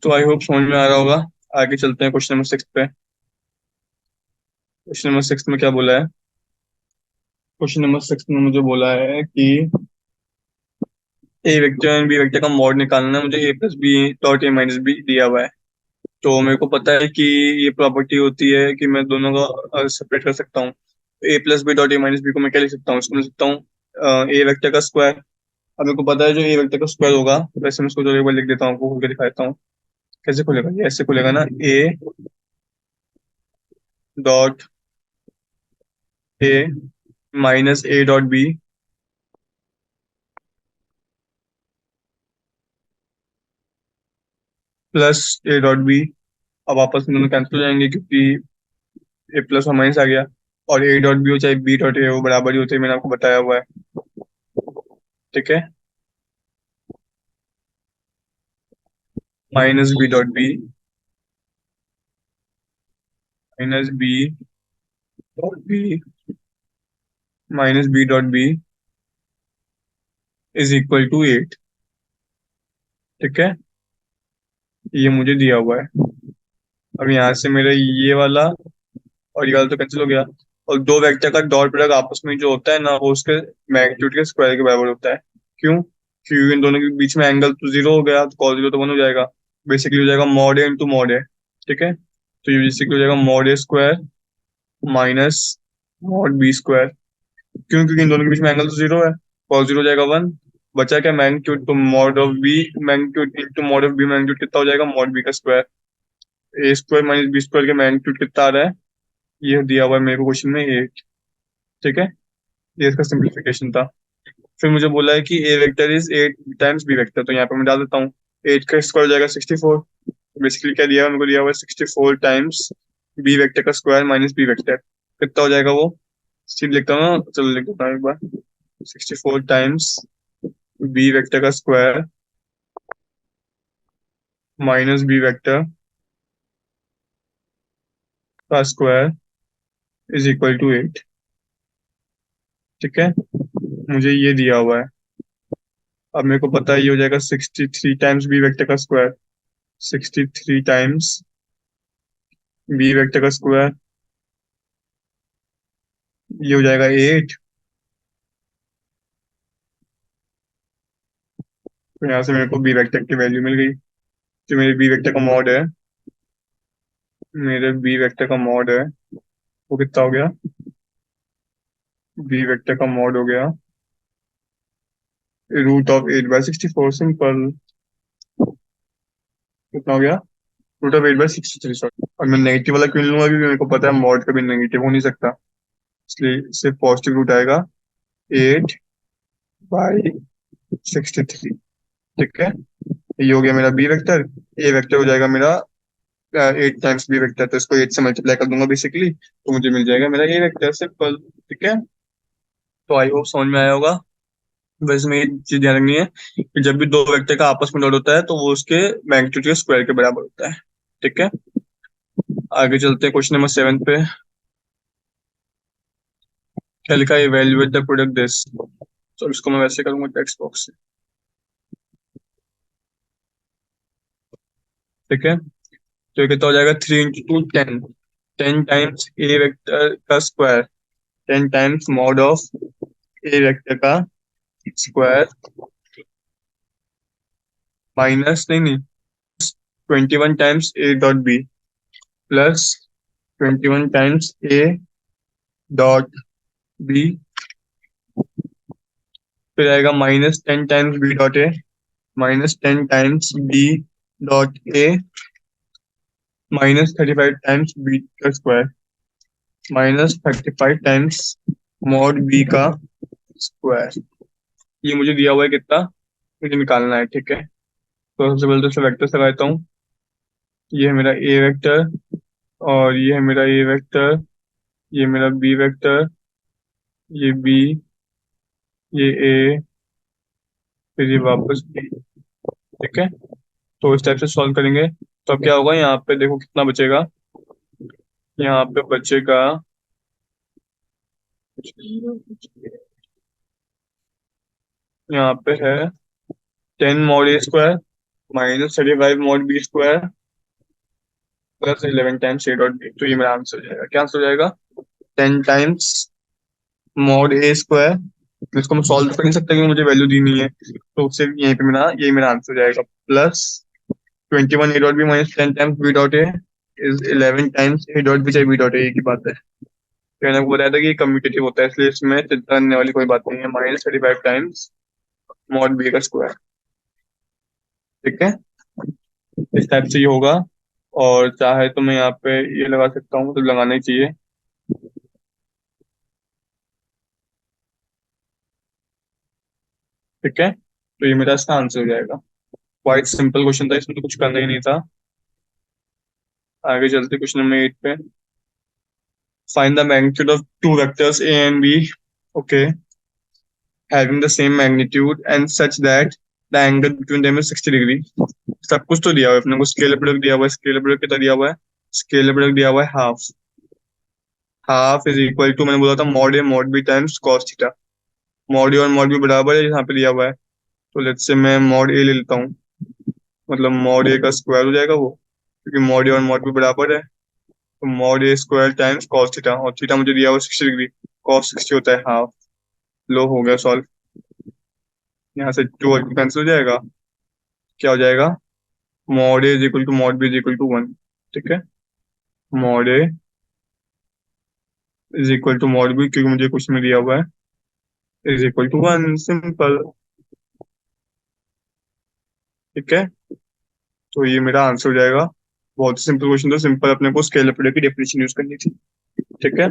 तो आई होप समझ में आ रहा होगा। आगे चलते हैं क्वेश्चन नंबर 6 पे। क्वेश्चन नंबर 6 में क्या बोला है, क्वेश्चन नंबर 6 में मुझे बोला है कि ए वेक्टर एंड बी वेक्टर का मॉड निकालना है। मुझे A plus B dot A minus B दिया हुआ है। तो मेरे को पता है कि ये प्रॉपर्टी होती है कि मैं दोनों का सेपरेट कर सकता हूँ। A plus B dot A minus B को मैं क्या लिख सकता हूँ? इसको लिख सकता हूँ ए वेक्टर का स्क्वायर। अब मेरे को पता है जो ए वेक्टर का स्क्वायर होगा, वैसे मैं इसको जो एक बार लिख देता हूँ, आपको खोल के दिखा देता हूँ। कैसे खुलेगा? ये ऐसे खुलेगा ना, a dot A minus a dot B plus A dot b. अब आपस में दोनों कैंसिल हो जाएंगे क्योंकि ए प्लस और माइनस आ गया। और ए डॉट बी हो चाहे बी डॉट ए हो, बराबर ही होते हैं, मैंने आपको बताया हुआ है। ठीक है, minus b dot b minus b dot b minus b dot b is equal to 8। ठीक है, ये मुझे दिया हुआ है। अब यहाँ से मेरा ये वाला और ये वाला तो कैंसिल हो गया। और दो वेक्टर का डॉट प्रोडक्ट आपस में जो होता है ना, वो उसके मैग्नीट्यूड के स्क्वायर के बराबर होता है। क्यों? क्योंकि इन दोनों के बीच में एंगल तो जीरो हो गया, तो कॉस जीरो तो वन हो जाएगा। बेसिकली हो जाएगा mod A into mod A. ठीक है, तो ये बेसिकली हो जाएगा मॉड ए square minus mod B square. क्यों? क्योंकि इन दोनों के बीच में एंगल तो जीरो है, कॉस जीरो हो जाएगा वन। बचा क्या? मैग्नीट्यूड। तो mod of b magnitude into mod of b magnitude कितना हो जाएगा? मॉड बी का square. A square minus b square के मैग्नीट्यूड कितना आ रहा है? ये दिया हुआ है मेरे को क्वेश्चन में, 8। ठीक है, ये इसका सिंप्लीफिकेशन था। फिर मुझे बोला है कि ए vector is 8 times B vector, तो यहाँ पे मैं डाल देता हूँ। 8 का स्क्वायर हो जाएगा 64। बेसिकली क्या दिया है? मेरे को दिया हुआ है 64 टाइम्स बी वेक्टर का स्क्वायर माइनस बी वेक्टर। कितना हो जाएगा वो? सीधे लिखता हूँ ना, चलो लिख देता हूँ एक बार। 64 टाइम्स बी वेक्टर का स्क्वायर माइनस बी वेक्टर का स्क्वायर इज इक्वल टू 8। ठीक है, मुझे ये दिया हुआ है। अब मेरे को पता है ये हो जाएगा 63 टाइम्स बी वेक्टर का स्क्वायर। 63 टाइम्स बी वेक्टर का स्क्वायर, ये हो जाएगा 8। तो यहाँ से मेरे को बी वेक्टर की वैल्यू मिल गई। जो मेरे बी वेक्टर का मॉड है, मेरे बी वेक्टर का मॉड है, वो कितना हो गया? बी वेक्टर का मॉड हो गया √8/64। सिंपल। कितना हो गया? √8/63। और मैं नेगेटिव वाला क्यों लूंगा? क्योंकि मेरे को पता है मॉड कभी नेगेटिव हो नहीं सकता, इसलिए सिर्फ पॉजिटिव रूट आएगा। 8/63। ठीक है, ये हो गया मेरा बी वेक्टर। ए वेक्टर हो जाएगा मेरा 8 टाइम्स बी वेक्टर, तो इसको 8 से मल्टीप्लाई कर दूंगा बेसिकली, तो मुझे मिल जाएगा मेरा ए वेक्टर। सिंपल। ठीक है, तो आई होप समझ में आया होगा। वैसे में एक चीज ध्यान रखनी है कि जब भी दो वेक्टर का आपस में डॉट होता है तो वो उसके मैग्नीट्यूड के स्क्वायर के बराबर होता है। ठीक है, आगे चलते हैं क्वेश्चन नंबर 7 पे। क्या लिखा है? Evaluate the product this. तो इसको मैं वैसे करूंगा टेक्स्ट बॉक्स से। ठीक है, तो ये कितना हो जाएगा? 3 × 2 10। 10 टाइम्स ए वेक्टर का square, 10 times mod of A vector का स्क्वायर माइनस नहीं नहीं 21 times a dot B plus 21 times a dot b. फिर आएगा -10 times b dot a -10 times b dot a -35 times b का स्क्वायर -35 टाइम्स मॉड बी का स्क्वायर। ये मुझे दिया हुआ है कितना, मुझे निकालना है। ठीक है, तो सबसे पहले तो इसे वेक्टर से लगाता हूँ। ये है मेरा ए वेक्टर और ये है मेरा ए वेक्टर, ये मेरा बी वेक्टर, ये बी, ये ए, फिर ये वापस बी। ठीक है, तो इस टाइप से सॉल्व करेंगे। तो अब क्या होगा? यहाँ पे देखो कितना बचेगा। यहाँ पे बचेगा, यहाँ पे है 10 mod A square -35 mod B square plus 11 times a dot b. तो ये मेरा आंसर हो जाएगा। क्या आंसर हो जाएगा? 10 टाइम्स मॉड ए स्क्वायर, इसको मैं सॉल्व कर नहीं सकता क्योंकि मुझे वैल्यू दी नहीं है, तो उससे यहीं पे मेरा यही मेरा आंसर हो जाएगा। Plus 21 a dot b minus 10 times b dot a is 11 times a dot b, चाहे बी डॉट ए की बात है। तो मैंने आपको बताया था कि ये कम्यूटेटिव होता है, इसलिए इसमें चिंता करने वाली कोई बात नहीं है। -35 टाइम्स मॉड बी का स्क्वायर। ठीक है, इस टाइप से ये होगा। और चाहे तो मैं यहाँ पे ये लगा सकता हूँ, तो लगाना ही चाहिए। ठीक है, तो ये मेरा इसका आंसर हो जाएगा। क्वाइट सिंपल क्वेश्चन था, इसमें तो कुछ करना ही नहीं था। आगे चलते क्वेश्चन नंबर 8 पे। Find the magnitude of two vectors a and b, okay, having the same magnitude and such that the angle between them is 60 degree. सब कुछ तो दिया हुआ है अपने को, स्केलर प्रोडक्ट दिया हुआ है, स्केलर प्रोडक्ट कितना दिया हुआ है, स्केलर प्रोडक्ट दिया हुआ है half. Half is equal to, मैंने बोला था mod A mod b times cos theta. Mod a और मॉड बी बराबर है, यहाँ पे दिया हुआ है, तो लेट्स से मैं मॉड ए ले लेता हूँ। मतलब मॉड ए का स्क्वायर हो जाएगा वो, क्योंकि मॉड ए और मॉड बी बराबर है। तो मॉड ए स्क्वायर टाइम्स कॉस थीटा, और थीटा मुझे दिया हुआ 60 डिग्री, कॉस 60 होता है हाफ। लो, हो गया सॉल्व। यहाँ से टू और कैंसिल हो जाएगा। क्या हो जाएगा, mod a is equal to mod b is equal to 1। ठीक है, mod a is equal to mod b, क्योंकि मुझे कुछ में दिया हुआ है, इज इक्वल टू 1, सिंपल। ठीक है, तो ये मेरा आंसर हो जाएगा। बहुत ही सिंपल क्वेश्चन था, सिंपल, अपने को स्केलर प्रोडक्ट की डेफिनेशन यूज करनी थी। ठीक है,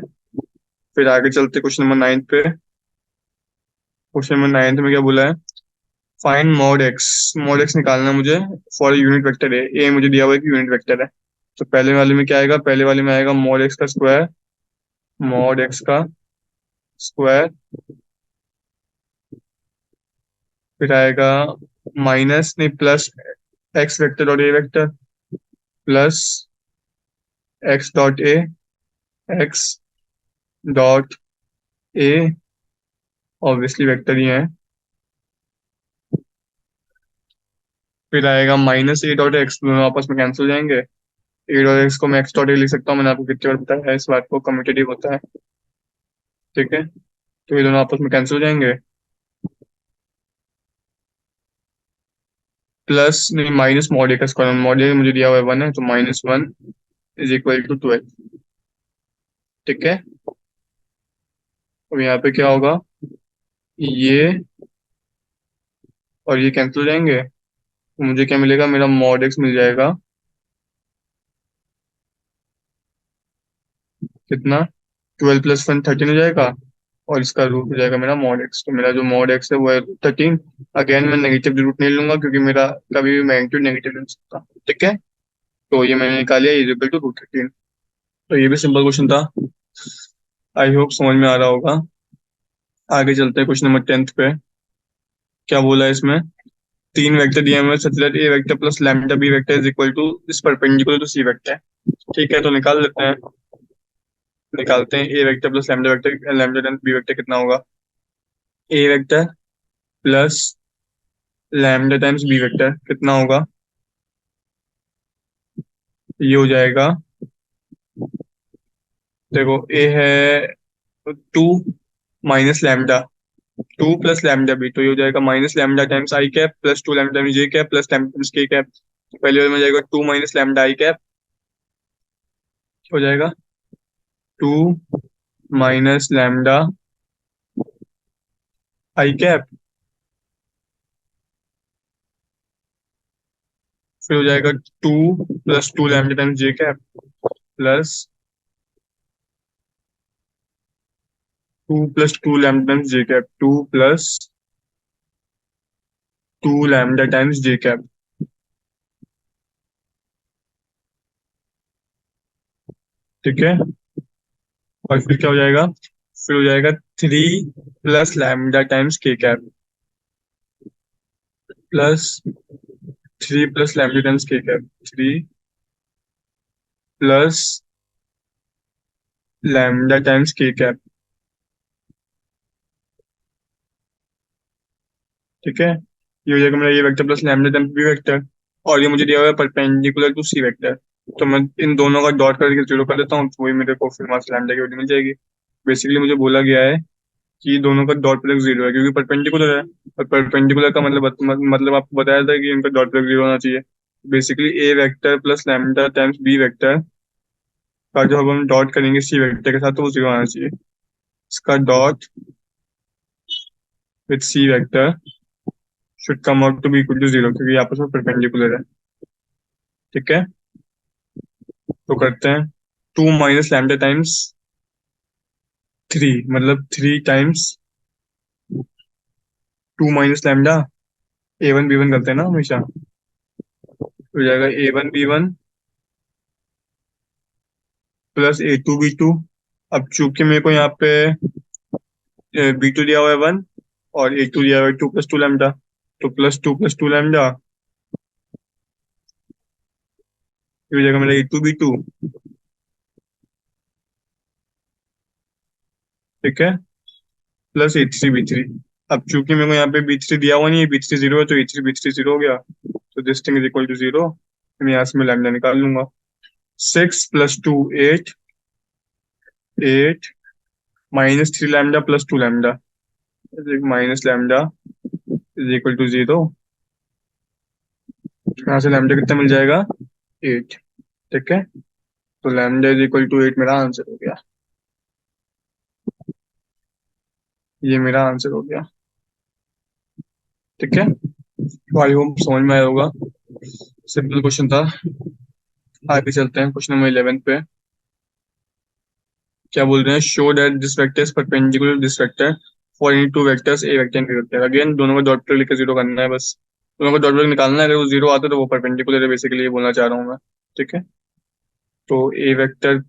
फिर आगे चलते क्वेश्चन नंबर 9 पे। क्वेश्चन नंबर 9 में क्या बोला है, find mod x. Mod x निकालना है मुझे फॉर यूनिट वेक्टर है ए, मुझे दिया हुआ है कि यूनिट वेक्टर है। तो पहले वाले में क्या आएगा, पहले वाले में आएगा मॉड एक्स का स्क्वायर, मॉड एक्स का स्क्वायर। फिर आएगा माइनस, नहीं प्लस, एक्स वेक्टर और a vector, plus x dot a, x dot a, obviously vector ही है। फिर आएगा माइनस ए डॉट एक्स, दोनों आपस में कैंसिल हो जाएंगे। ए डॉट एक्स को मैं एक्स डॉट ए लिख सकता हूँ, मैंने आपको कितनी बार बताया है इस बात को, कम्यूटेटिव होता है। ठीक है, तो ये दोनों आपस में कैंसिल हो जाएंगे। प्लस, नहीं माइनस मॉड ए का स्क्वायर, मॉड ए मुझे दिया हुआ है 1 है, तो -1 इज इक्वल टू 12। ठीक है, अब यहाँ पे क्या होगा, ये और ये कैंसिल हो जाएंगे, तो मुझे क्या मिलेगा, मेरा मॉड एक्स मिल जाएगा कितना, 12 + 1 13 हो जाएगा, और इसका रूट हो जाएगा मेरा मॉड एक्स। तो मेरा जो मॉड एक्स है वो है 13। अगेन मैं नेगेटिव रूट नहीं लूंगा, क्योंकि मेरा कभी भी मैग्नीट्यूड नेगेटिव नहीं हो सकता। ठीक है, तो ये मैंने निकाल लिया, इज इक्वल टू √13। तो ये भी सिंपल क्वेश्चन था, आई होप समझ में आ रहा होगा। आगे चलते हैं क्वेश्चन नंबर 10 पे। क्या बोला है इसमें, तीन वेक्टर दिए हुए such that a vector plus lambda b vector is equal to is perpendicular to c vector. ठीक है, तो निकाल लेते हैं। निकालते हैं, a vector plus lambda vector, lambda times B vector कितना होगा, a vector plus lambda times B vector कितना होगा, ये हो जाएगा, देखो ए है 2 माइनस लैम्डा, 2 + लैम्डा बी, तो ये हो जाएगा -lambda times I cap plus 2 lambda times J cap plus lambda times k cap. पहले वाले में जाएगा 2 - लैम्डा आई कैप, हो जाएगा 2 - लैम्डा आई कैप। फिर हो जाएगा 2 + 2 lambda times J cap plus 2 + 2 lambda times J cap, 2 + 2 lambda times J cap. ठीक है, और फिर क्या हो जाएगा, फिर हो जाएगा 3 + lambda times k cap plus 3 + lambda times k cap, 3 + lambda times k cap. ठीक है, ये हो जाएगा मेरा ये vector plus lambda times B vector, और ये मुझे दिया हुआ है परपेंडिकुलर टू सी वेक्टर। तो मैं इन दोनों का डॉट करके जीरो कर देता हूँ, तो वही मेरे को फिर वहां से लैम्डा की वैल्यू मिल जाएगी। बेसिकली मुझे बोला गया है कि दोनों का डॉट प्रोडक्ट जीरो है, क्योंकि परपेंडिकुलर है। और परपेंडिकुलर का मतलब आपको बताया था कि इनका डॉट प्रोडक्ट जीरो होना चाहिए। Basically a vector plus lambda times B vector का जो अब हम डॉट करेंगे सी वेक्टर के साथ, तो वो जीरो आना चाहिए। इसका dot with c vector should come out to be equal to zero, क्योंकि आपस में परपेंडिकुलर है। ठीक है, तो करते हैं। Two minus lambda times three, मतलब three times two minus lambda, a one B one करते हैं ना हमेशा, हो जाएगा a one B one plus A two B two. अब चूंकि मेरे को यहाँ पे बी टू दिया हुआ है वन, और ए टू दिया हुआ है टू प्लस टू लैम्डा, तो प्लस टू लैम्डा, ये हो जाएगा मेरा ए टू बी टू। ठीक है, प्लस ए थ्री बी थ्री। अब चूंकि मेरे को यहाँ पे बी थ्री दिया हुआ नहीं है, बी थ्री जीरो है, तो a three B three zero हो गया, तो this thing is equal to zero. मैं यहाँ से मैं लैम्डा निकाल लूंगा। Six plus two eight, eight minus three lambda plus two lambda, minus lambda is equal to zero. यहाँ से लैम्डा कितना मिल जाएगा, एट। ठीक है, तो lambda is equal to eight मेरा आंसर हो गया। ये मेरा आंसर हो गया। ठीक है, तो आई होप समझ में आया होगा। सिंपल क्वेश्चन था। आगे चलते हैं क्वेश्चन नंबर 11 पे। क्या बोल रहे हैं, show that this vector is perpendicular this vector for any two vectors A vector and B vector. Again दोनों का डॉट प्रोडक्ट लेकर जीरो करना है बस। दोनों का डॉट प्रोडक्ट निकालना है, अगर वो जीरो आता है तो वो परपेंडिकुलर है, बेसिकली ये बोलना चाह रहा हूँ मैं। ठीक है, तो a vector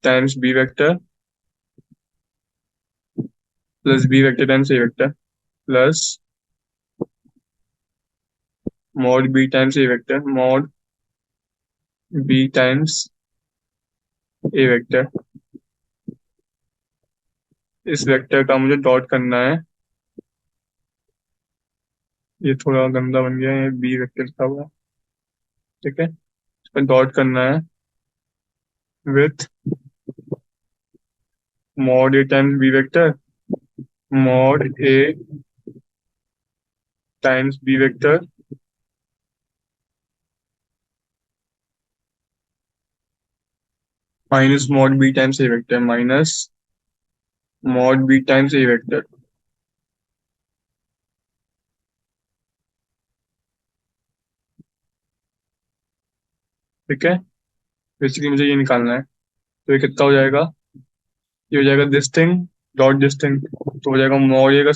times B vector plus b vector times A vector plus mod b times A vector mod b times A vector. इस वेक्टर का मुझे डॉट करना है। ये थोड़ा गंदा बन गया है, ये बी वेक्टर लिखा हुआ है। ठीक है, इस पर डॉट करना है with mod a times B vector mod a times B vector minus mod b times A vector minus mod b times A vector. ठीक है, बेसिकली मुझे ये निकालना है। तो ये कितना हो जाएगा, ये हो जाएगा this thing dot this thing, तो हो जाएगा मॉड ए का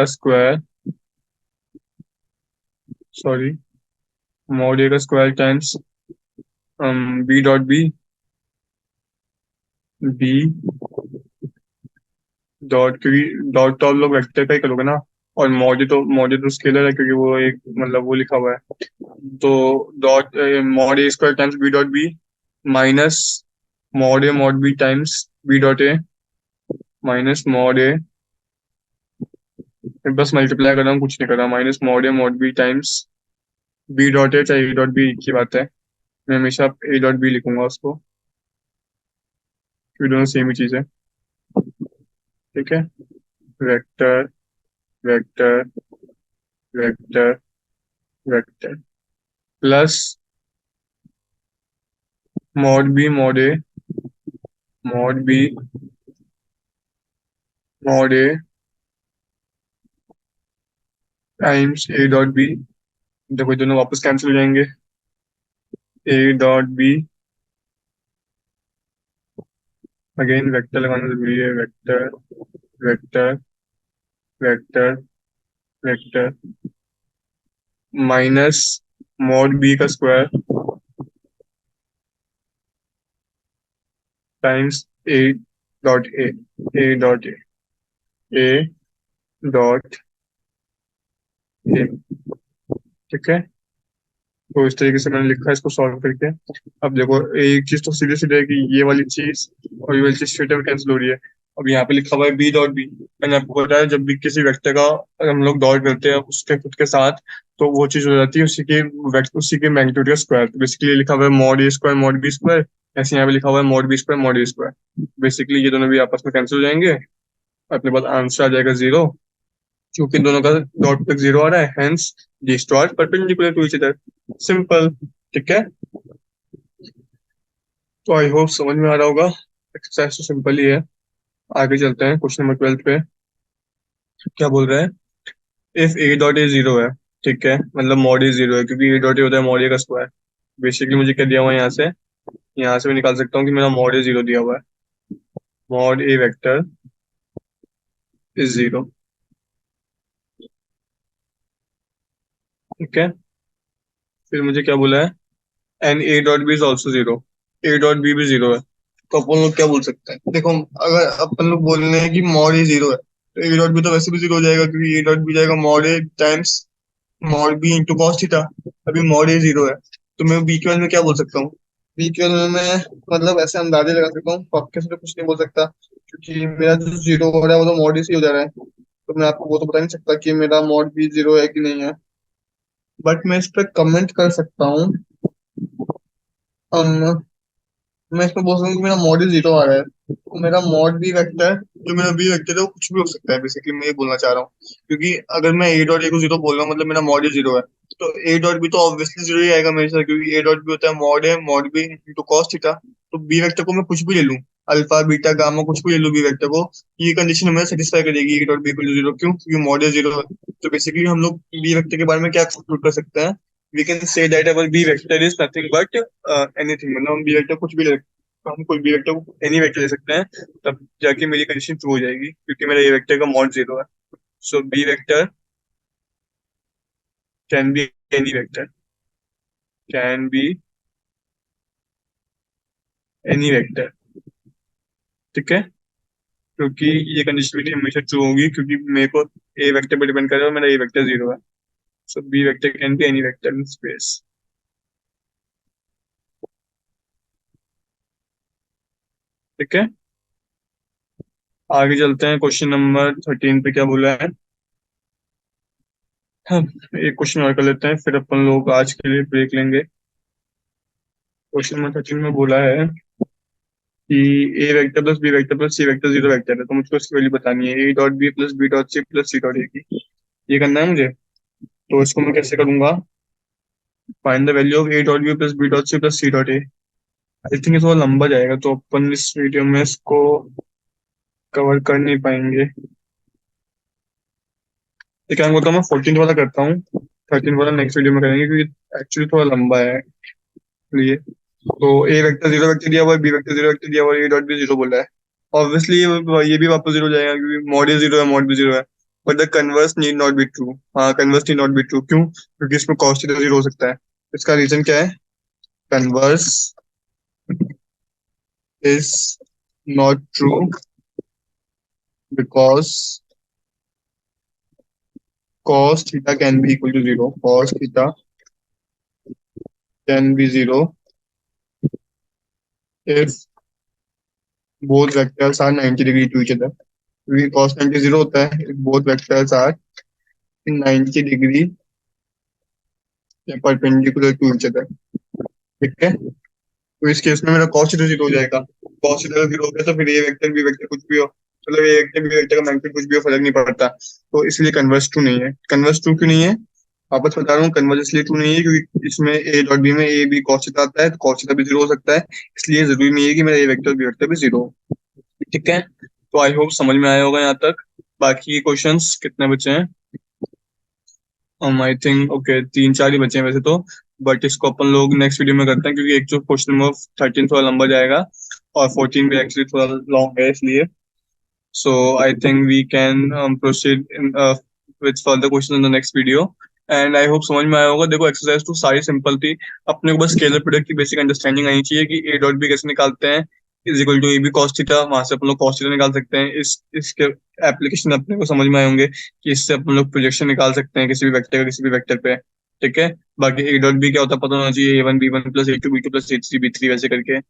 स्क्वायर, सॉरी, मॉड ए का square times b dot b, b dot, क्योंकि डॉट तो आप लोग वेक्टर का ही करोगे ना, और मॉड तो स्केलर है, क्योंकि वो एक मतलब वो लिखा हुआ है। तो dot mod A square times b dot b minus mod b times b dot A minus mod a, बस मल्टीप्लाई कर रहा हूँ, कुछ नहीं कर रहा, minus mod b times b dot a, चाहे ए डॉट बी की बात है, मैं हमेशा ए डॉट बी लिखूंगा उसको, क्योंकि दोनों सेम ही चीज है। ठीक है, vector vector vector vector plus mod b mod a times a dot b. देखो दोनों वापस कैंसिल हो जाएंगे, a dot b, again vector लगाना जरूरी है, vector vector vector vector minus mod b का square times a dot a, a dot a, a dot a. ठीक है, तो इस तरीके से मैंने लिखा है इसको सॉल्व करके। अब देखो, एक चीज तो सीधे सीधे है कि ये वाली चीज और ये वाली चीज स्ट्रेट अवे कैंसिल हो रही है। अब यहाँ पे लिखा हुआ है बी डॉट बी, मैंने आपको बताया जब भी किसी वेक्टर का हम लोग डॉट करते हैं उसके खुद के साथ, तो वो चीज हो जाती है उसी के मैग्नीट्यूड का स्क्वायर। तो बेसिकली लिखा हुआ है मॉड ए स्क्वायर मॉड बी स्क्वायर, ऐसे यहाँ पे लिखा हुआ है मॉड बी स्क्वायर मॉड ए स्क्वायर। बेसिकली ये दोनों भी आपस में कैंसिल हो जाएंगे, अपने पास आंसर आ जाएगा 0, क्योंकि इन दोनों का डॉट तक 0 आ रहा है, hence the stars perpendicular to each other. Simple. ठीक है, तो आई होप समझ में आ रहा होगा। एक्सरसाइज तो सिंपल ही है। आगे चलते हैं क्वेश्चन नंबर 12 पे। क्या बोल रहा है? इफ ए डॉट ए 0 है, ठीक है, मतलब मॉड ए 0 है, क्योंकि ए डॉट ए होता है मॉड ए का स्क्वायर। बेसिकली मुझे क्या दिया हुआ है यहाँ से मैं निकाल सकता हूँ कि मेरा मॉड ए 0 दिया हुआ है। Mod a vector is 0। ठीक है, फिर मुझे क्या बोला है? And a dot b is also 0। A dot b भी 0 है। तो अपन लोग क्या बोल सकते हैं? देखो, अगर अपन लोग बोल रहे हैं कि मॉड ए 0 है, तो ए डॉट बी तो वैसे भी 0 हो जाएगा, क्योंकि ए डॉट बी जाएगा mod a times mod b into cos theta. अभी मॉड ए 0 है, तो मैं बी के बारे में क्या बोल सकता हूँ? बी के बारे में मैं मतलब ऐसे अंदाजे लगा सकता हूँ, पक्के से तो कुछ नहीं बोल सकता, क्योंकि मेरा जो 0 हो रहा है वो तो मॉड ए से ही हो जा रहा है। तो मैं आपको वो तो बता नहीं सकता कि मेरा मॉड बी 0 है कि नहीं है। बट मैं इस पर कमेंट कर सकता हूँ। मैं इसमें बोल सकता हूँ कि मेरा मॉड 0 आ रहा है, तो मेरा मॉड बी वेक्टर, जो मेरा बी वेक्टर है, वो कुछ भी हो सकता है। बेसिकली मैं ये बोलना चाह रहा हूँ, क्योंकि अगर मैं ए डॉट ए को 0 बोल रहा हूँ, मतलब मेरा मॉड 0 है, तो ए डॉट बी तो ऑब्वियसली 0 ही आएगा मेरे साथ, क्योंकि ए डॉट बी होता है mod b into cos theta. तो बी वेक्टर को मैं कुछ भी ले लूँ, अल्फा बीटा गामा कुछ भी ले लूँ बी वेक्टर को, ये कंडीशन हमें सेटिस्फाई करेगी a dot b equal to 0। क्यों? क्योंकि मॉड 0 है। तो बेसिकली हम लोग बी वेक्टर के बारे में क्या कंक्लूड कर सकते हैं? We can say that our b vector is nothing but anything, मतलब हम बी वेक्टर कुछ भी ले, तो हम कोई भी वेक्टर को एनी वेक्टर ले सकते हैं, तब जाके मेरी कंडीशन ट्रू हो जाएगी, क्योंकि मेरा ये वेक्टर का मॉड 0 है। So b vector can be any vector, can be any vector. ठीक है, क्योंकि ये कंडीशन मेरी हमेशा ट्रू होगी, क्योंकि मेरे को ए वेक्टर पे डिपेंड कर रहा है और मेरा ए वेक्टर 0 है। So b vector can be any vector in space. ठीक है, आगे चलते हैं। क्वेश्चन नंबर 13 पे क्या बोला है? हाँ, एक क्वेश्चन और कर लेते हैं, फिर अपन लोग आज के लिए ब्रेक लेंगे। क्वेश्चन नंबर 13 में बोला है कि ए vector plus b vector plus c vector 0 vector है, तो मुझको इसकी वैल्यू बतानी है, a dot B plus B dot c plus c dot a की। ये करना है मुझे। तो इसको मैं कैसे करूंगा? Find the value of a dot B plus B dot c plus c dot a. I think ये थोड़ा लंबा जाएगा, तो अपन इस वीडियो में इसको कवर कर नहीं पाएंगे। तो क्या बोलता हूँ, मैं 14 वाला करता हूँ, 13 वाला नेक्स्ट वीडियो में करेंगे, क्योंकि एक्चुअली थोड़ा लंबा है इसलिए। तो ए वेक्टर 0 वेक्टर दिया हुआ है, बी वेक्टर 0 वेक्टर दिया हुआ है, ए डॉट बी 0 बोला है। ऑब्वियसली ये भी वापस 0 जाएगा, क्योंकि मॉड ए 0 है, मॉड बी 0 है। But the converse need not be true. हाँ, converse need not be true. क्यों? क्योंकि इसमें कॉस थीटा 0 हो सकता है। इसका रीजन क्या है? Converse is not true because cos theta can be equal to 0. Cos theta can be 0 if both vectors are 90 degree to each other. क्योंकि cos 90 0 होता है if both vectors are in 90 degree perpendicular to each other. ठीक है, तो इस केस में मेरा cos थीटा 0 हो जाएगा। cos थीटा 0 हो गया, तो फिर ये वेक्टर बी वेक्टर कुछ भी हो, मतलब ये वेक्टर बी वेक्टर का मैग्नीट्यूड कुछ भी हो, फर्क नहीं पड़ता। तो इसलिए कन्वर्स ट्रू नहीं है। कन्वर्स ट्रू क्यों नहीं है? वापस बता रहा हूँ, कन्वर्स इसलिए ट्रू नहीं है क्योंकि इसमें ए डॉट बी में ए बी cos थीटा आता है, तो cos थीटा भी 0 हो सकता है। इसलिए जरूरी नहीं है कि मेरा ए वेक्टर बी वेक्टर भी 0 हो। ठीक है, तो आई होप समझ में आया होगा यहाँ तक। बाकी क्वेश्चंस कितने बचे हैं? आई थिंक ओके, 3 4 ही बचे हैं वैसे तो। बट इसको अपन लोग नेक्स्ट वीडियो में करते हैं, क्योंकि एक जो क्वेश्चन नंबर 13 थोड़ा लंबा जाएगा, और 14 भी एक्चुअली थोड़ा लॉन्ग है इसलिए। So I think we can proceed with further question in the next video. And I hope समझ में आया होगा। देखो, एक्सरसाइज तो सारी सिंपल थी। अपने को बस स्केलर प्रोडक्ट की बेसिक अंडरस्टैंडिंग आनी चाहिए कि ए डॉट बी कैसे निकालते हैं, is equal to a b cos theta, वहां से अपन लोग कॉस थीटा निकाल सकते हैं। इसके एप्लीकेशन अपने को समझ में आए होंगे कि इससे अपन लोग प्रोजेक्शन निकाल सकते हैं किसी भी वेक्टर का किसी भी वेक्टर पे। ठीक है, बाकी ए डॉट बी क्या होता है पता होना चाहिए, a one B one plus A two B two plus A three B three, वैसे करके।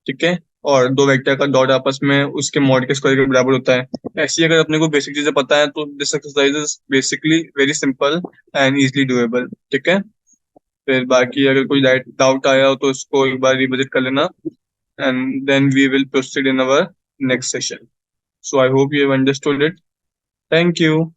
ठीक है, और दो वेक्टर का डॉट आपस में उसके मॉड के स्क्वायर के बराबर होता है। ऐसी अगर अपने को बेसिक चीजें पता है, तो this exercise is basically very simple and easily doable. ठीक है, फिर बाकी अगर कोई डाउट आया हो तो उसको एक बार रिविजिट कर लेना, and then we will proceed in our next session. So I hope you have understood it. Thank you.